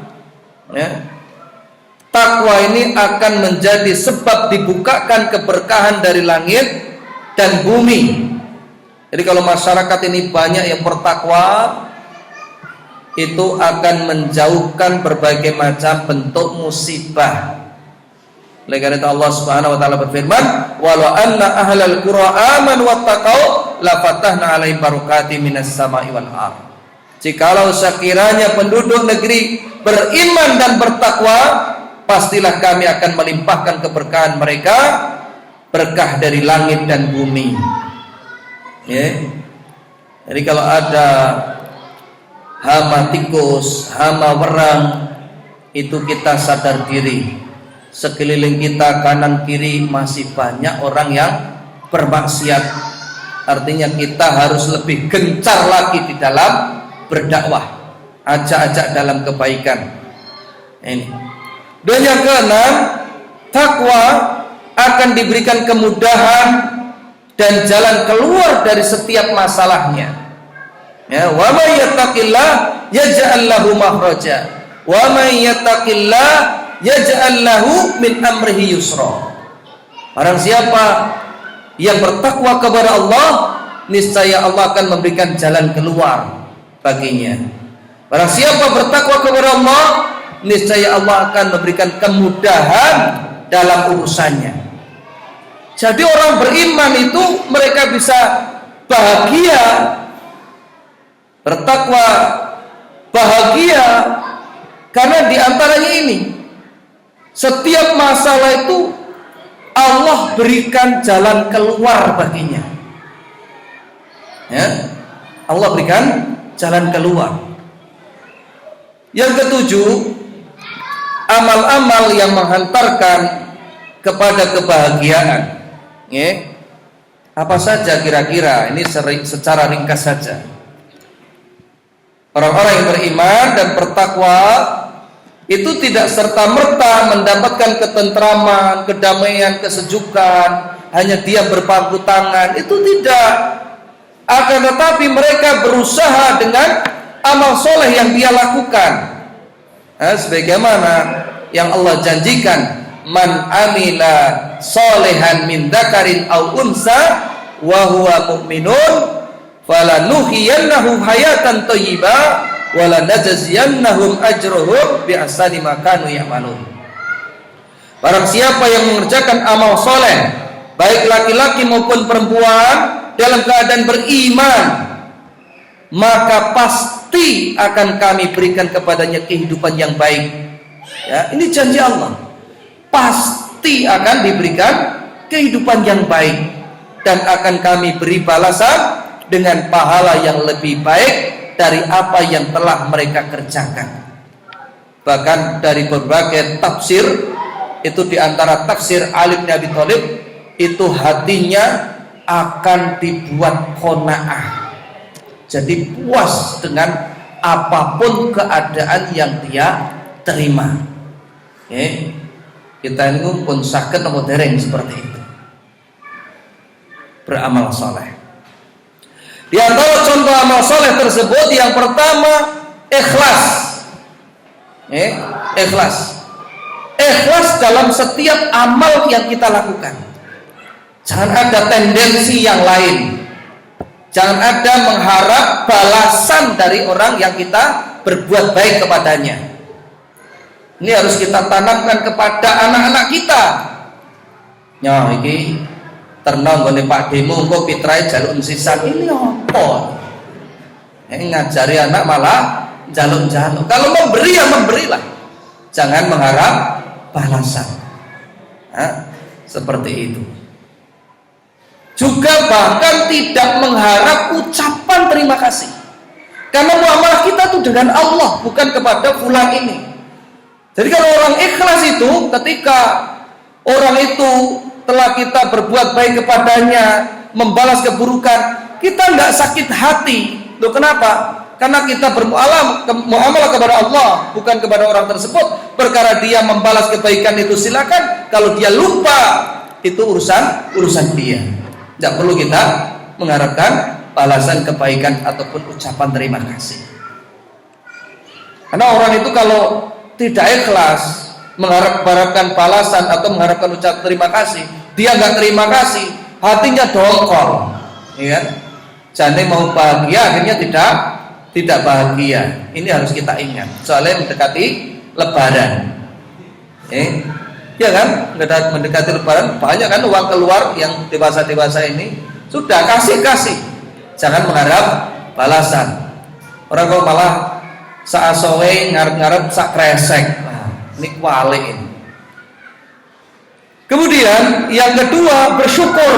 takwa ini akan menjadi sebab dibukakan keberkahan dari langit dan bumi. Jadi kalau masyarakat ini banyak yang bertakwa, itu akan menjauhkan berbagai macam bentuk musibah. Oleh karena itu Allah Subhanahu wa taala berfirman, "Walau anna ahlal qura amanu wattaqau la fatahna 'alaihim barakatim minas sama'i wal ardh." Jikalau sekiranya penduduk negeri beriman dan bertakwa, pastilah kami akan melimpahkan keberkahan mereka, berkah dari langit dan bumi. Jadi kalau ada hama tikus, hama werang, itu kita sadar diri. Sekeliling kita kanan kiri masih banyak orang yang bermaksiat. Artinya kita harus lebih gencar lagi di dalam berdakwah, ajak-ajak dalam kebaikan. Ini. Dan yang keenam, takwa akan diberikan kemudahan dan jalan keluar dari setiap masalahnya. Ya, wa may yattaqillah yaj'al lahu makhraja wa may yattaqillah yaj'al lahu min amrihi yusra. Barang siapa yang bertakwa kepada Allah, niscaya Allah akan memberikan jalan keluar baginya. Barang siapa bertakwa kepada Allah, niscaya Allah akan memberikan kemudahan dalam urusannya. Jadi orang beriman itu mereka bisa bahagia, bertakwa, bahagia, karena diantaranya ini, setiap masalah itu Allah berikan jalan keluar baginya. Ya, Allah berikan jalan keluar. Yang ketujuh, amal-amal yang menghantarkan kepada kebahagiaan. Apa saja kira-kira? Ini secara ringkas saja. Orang-orang yang beriman dan bertakwa itu tidak serta-merta mendapatkan ketentraman, kedamaian, kesejukan, hanya diam berpangku tangan. Itu tidak. Akan tetapi mereka berusaha dengan amal soleh yang dia lakukan. Sebagaimana yang Allah janjikan, man amila solehan min dzakarin aw unsa wa huwa mu'minun falanuhyiyannahu hayatan thayyibah wa lanajziyannahum ajrahum bi ahsani ma kanu ya'malun. Barang siapa yang mengerjakan amal soleh, baik laki-laki maupun perempuan, dalam keadaan beriman, maka pasti akan kami berikan kepadanya kehidupan yang baik. Ya, ini janji Allah. Pasti akan diberikan kehidupan yang baik dan akan kami beri balasan dengan pahala yang lebih baik dari apa yang telah mereka kerjakan. Bahkan dari berbagai tafsir, itu diantara tafsir Ali bin Abi Thalib, itu hatinya akan dibuat qanaah, jadi puas dengan apapun keadaan yang dia terima. Kita ini pun sakit atau dereng seperti itu, beramal soleh. Di antara contoh amal soleh tersebut, yang pertama, ikhlas. Ikhlas. Ikhlas dalam setiap amal yang kita lakukan. Jangan ada tendensi yang lain. Jangan ada mengharap balasan dari orang yang kita berbuat baik kepadanya. Ini harus kita tanamkan kepada anak-anak kita. Ya, iki terno nggone Pak Demo engko pitrae jaluk sisan ini apa? Ngajari anak malah jaluk-jaluk. Kalau memberi ya memberilah. Jangan mengharap balasan. Seperti itu. Juga bahkan tidak mengharap ucapan terima kasih. Karena muamalah kita itu dengan Allah, bukan kepada fulan ini. Jadi kalau orang ikhlas itu, ketika orang itu telah kita berbuat baik kepadanya, membalas keburukan, kita nggak sakit hati. Loh kenapa? Karena kita bermuamalah kepada Allah, bukan kepada orang tersebut. Perkara dia membalas kebaikan itu silakan. Kalau dia lupa, itu urusan dia. Tidak perlu kita mengharapkan balasan kebaikan ataupun ucapan terima kasih. Karena orang itu kalau tidak ikhlas mengharapkan balasan atau mengharapkan ucapan terima kasih, dia nggak terima kasih, hatinya dongkol, ya kan? Jadi mau bahagia akhirnya tidak bahagia. Ini harus kita ingat. Soalnya mendekati Lebaran, ya kan? Mendekati Lebaran banyak kan uang keluar yang dewasa ini sudah kasih. Jangan mengharap balasan. Orang kalau malah saasowe ngarep-ngarep sak kresek. Ini kualik ini. Kemudian yang kedua, bersyukur.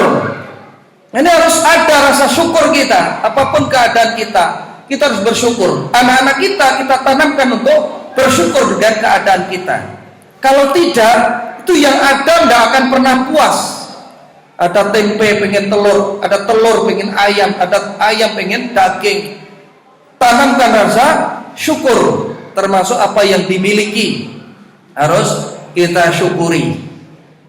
Ini harus ada rasa syukur kita. Apapun keadaan kita harus bersyukur. Anak-anak kita tanamkan untuk bersyukur dengan keadaan kita. Kalau tidak, itu yang ada tidak akan pernah puas. Ada tempe pengen telur, ada telur pengen ayam, ada ayam pengen daging. Tanamkan rasa syukur, termasuk apa yang dimiliki harus kita syukuri.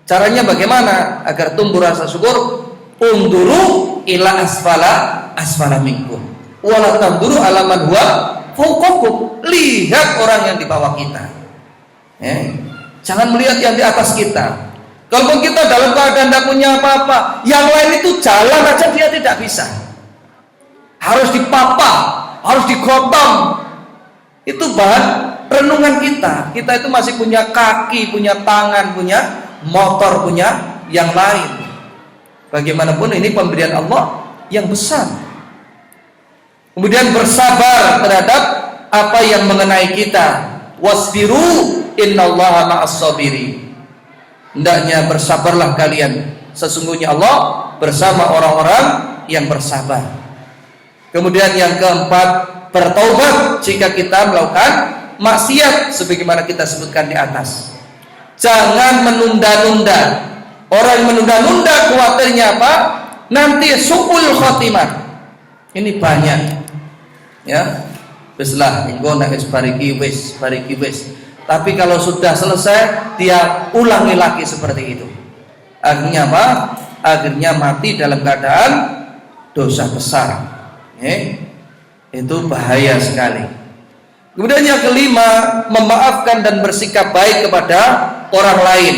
Caranya bagaimana agar tumbuh rasa syukur? Unduru ila asfala minkum wala tanduru ala man huwa fawqakum. Lihat orang yang di bawah kita, jangan melihat yang di atas kita. Kalaupun kita dalam keadaan tidak punya apa-apa, yang lain itu jalan aja dia tidak bisa, harus dipapa, harus digotong. Itu bahan renungan kita. Kita itu masih punya kaki, punya tangan, punya motor, punya yang lain. Bagaimanapun ini pemberian Allah yang besar. Kemudian bersabar terhadap apa yang mengenai kita. Wasbiru innallaha ma'as sabirin. Hendaknya bersabarlah kalian, sesungguhnya Allah bersama orang-orang yang bersabar. Kemudian yang keempat, bertaubat jika kita melakukan maksiat sebagaimana kita sebutkan di atas. Jangan menunda-nunda. Orang yang menunda-nunda khawatirnya apa? Nanti su'ul khotimah. Ini banyak. Ya. Weslah, engko nek wis bariki wis. Tapi kalau sudah selesai, dia ulangi lagi seperti itu. Akhirnya apa? Akhirnya mati dalam keadaan dosa besar. Itu bahaya sekali. Kemudian yang kelima, memaafkan dan bersikap baik kepada orang lain.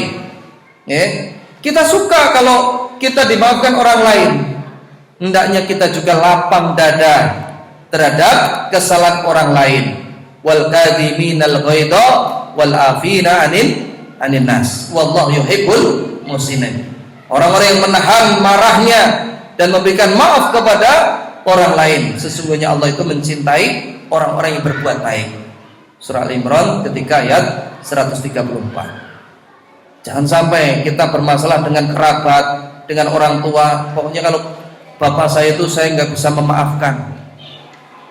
Kita suka kalau kita dimaafkan orang lain. Hendaknya kita juga lapang dada terhadap kesalahan orang lain. Wal kadhiminal ghaidha wal afina 'anil nas. Wallahu yuhibbul muhsinin. Orang-orang yang menahan marahnya dan memberikan maaf kepada orang lain, sesungguhnya Allah itu mencintai orang-orang yang berbuat baik. Surah Al-Imran ketika ayat 134. Jangan sampai kita bermasalah dengan kerabat, dengan orang tua. Pokoknya kalau bapak saya itu saya nggak bisa memaafkan.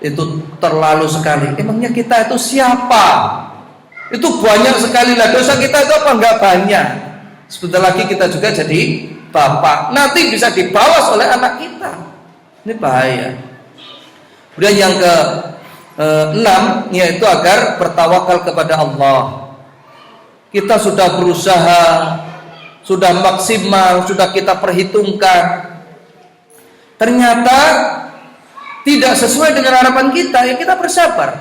Itu terlalu sekali. Emangnya kita itu siapa? Itu banyak sekali lah. Dosa kita itu apa? Nggak banyak. Sebentar lagi kita juga jadi bapak. Nanti bisa dibawas oleh anak kita. Ini bahaya. Kemudian yang ke-6 yaitu agar bertawakal kepada Allah. Kita sudah berusaha, sudah maksimal, sudah kita perhitungkan. Ternyata tidak sesuai dengan harapan kita, ya kita bersabar.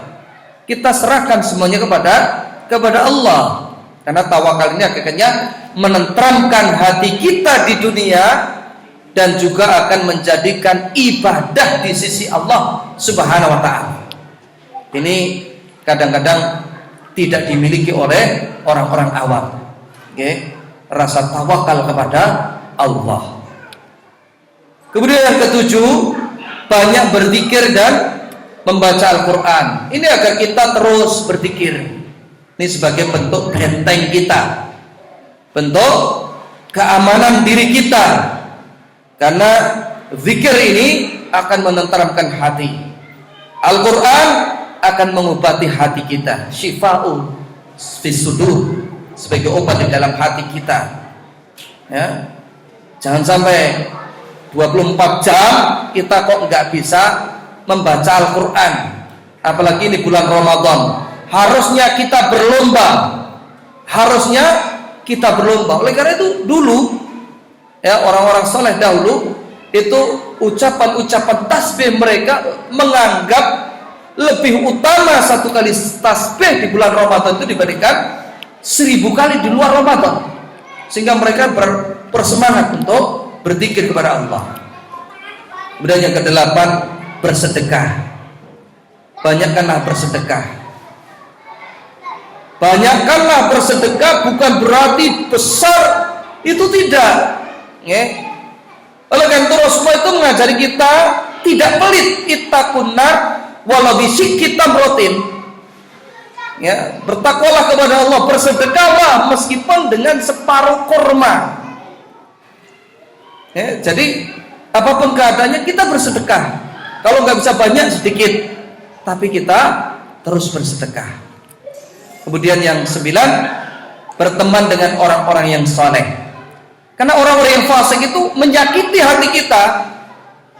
Kita serahkan semuanya kepada Allah. Karena tawakal ini akhirnya menenteramkan hati kita di dunia dan juga akan menjadikan ibadah di sisi Allah Subhanahu wa taala. Ini kadang-kadang tidak dimiliki oleh orang-orang awam. Rasa tawakal kepada Allah. Kemudian yang ketujuh, banyak berzikir dan membaca Al-Quran. Ini agar kita terus berzikir. Ini sebagai bentuk benteng kita, bentuk keamanan diri kita. Karena zikir ini akan menenteramkan hati. Al-Quran akan mengobati hati kita, syifa'un fis sudur, sebagai obat di dalam hati kita. Ya. Jangan sampai 24 jam kita kok nggak bisa membaca Al-Quran, apalagi ini bulan Ramadan. Harusnya kita berlomba. Oleh karena itu dulu ya, orang-orang soleh dahulu itu ucapan-ucapan tasbih mereka menganggap lebih utama satu kali tasbih di bulan Ramadan itu dibandingkan 1000 kali di luar Ramadan, sehingga mereka bersemangat untuk berzikir kepada Allah. Kemudian yang kedelapan, bersedekah. Banyakkanlah bersedekah. Banyakkanlah bersedekah bukan berarti besar, itu tidak. Oleh karena itu Rasulullah itu mengajari kita tidak pelit, ittaqun nar walau bisyikki tamratin. Ya, bertakwalah kepada Allah, bersedekahlah meskipun dengan separuh kurma. Ya, jadi apapun keadaannya kita bersedekah. Kalau nggak bisa banyak, sedikit, tapi kita terus bersedekah. Kemudian yang 9, berteman dengan orang-orang yang saleh. Karena orang-orang yang fasik itu menyakiti hati kita,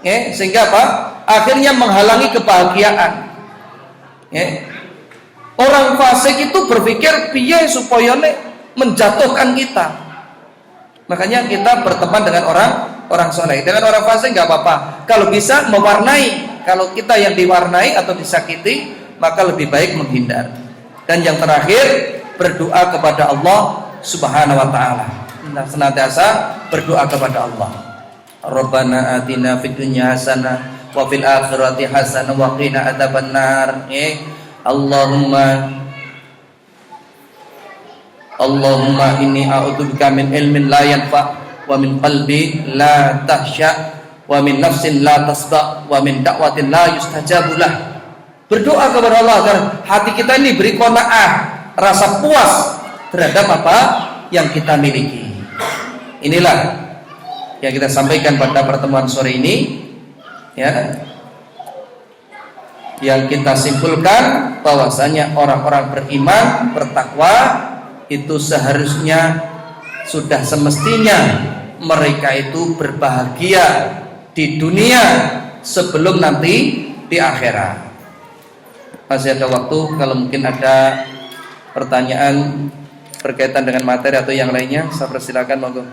ya, sehingga apa? Akhirnya menghalangi kebahagiaan. Ya. Orang fasik itu berpikir piye supaya menjatuhkan kita. Makanya kita berteman dengan orang saleh. Dengan orang fasik nggak apa-apa. Kalau bisa mewarnai. Kalau kita yang diwarnai atau disakiti, maka lebih baik menghindar. Dan yang terakhir, berdoa kepada Allah Subhanahu wa taala. Nah, senantiasa berdoa kepada Allah. Rabbana atina fid dunya hasanah wa fil akhirati hasanah wa qina adzabannar. Allahumma inni a'udzubika min ilmin la yanfa' wa min qalbi la tahsya wa min nafsin la tasba wa min da'watin la yustajabu lah. Berdoa kepada Allah agar hati kita ini beri qanaah, rasa puas terhadap apa yang kita miliki. Inilah yang kita sampaikan pada pertemuan sore ini, ya. Yang kita simpulkan bahwasanya orang-orang beriman, bertakwa itu seharusnya sudah semestinya mereka itu berbahagia di dunia sebelum nanti di akhirat. Masih ada waktu, kalau mungkin ada pertanyaan berkaitan dengan materi atau yang lainnya, saya persilakan, monggo.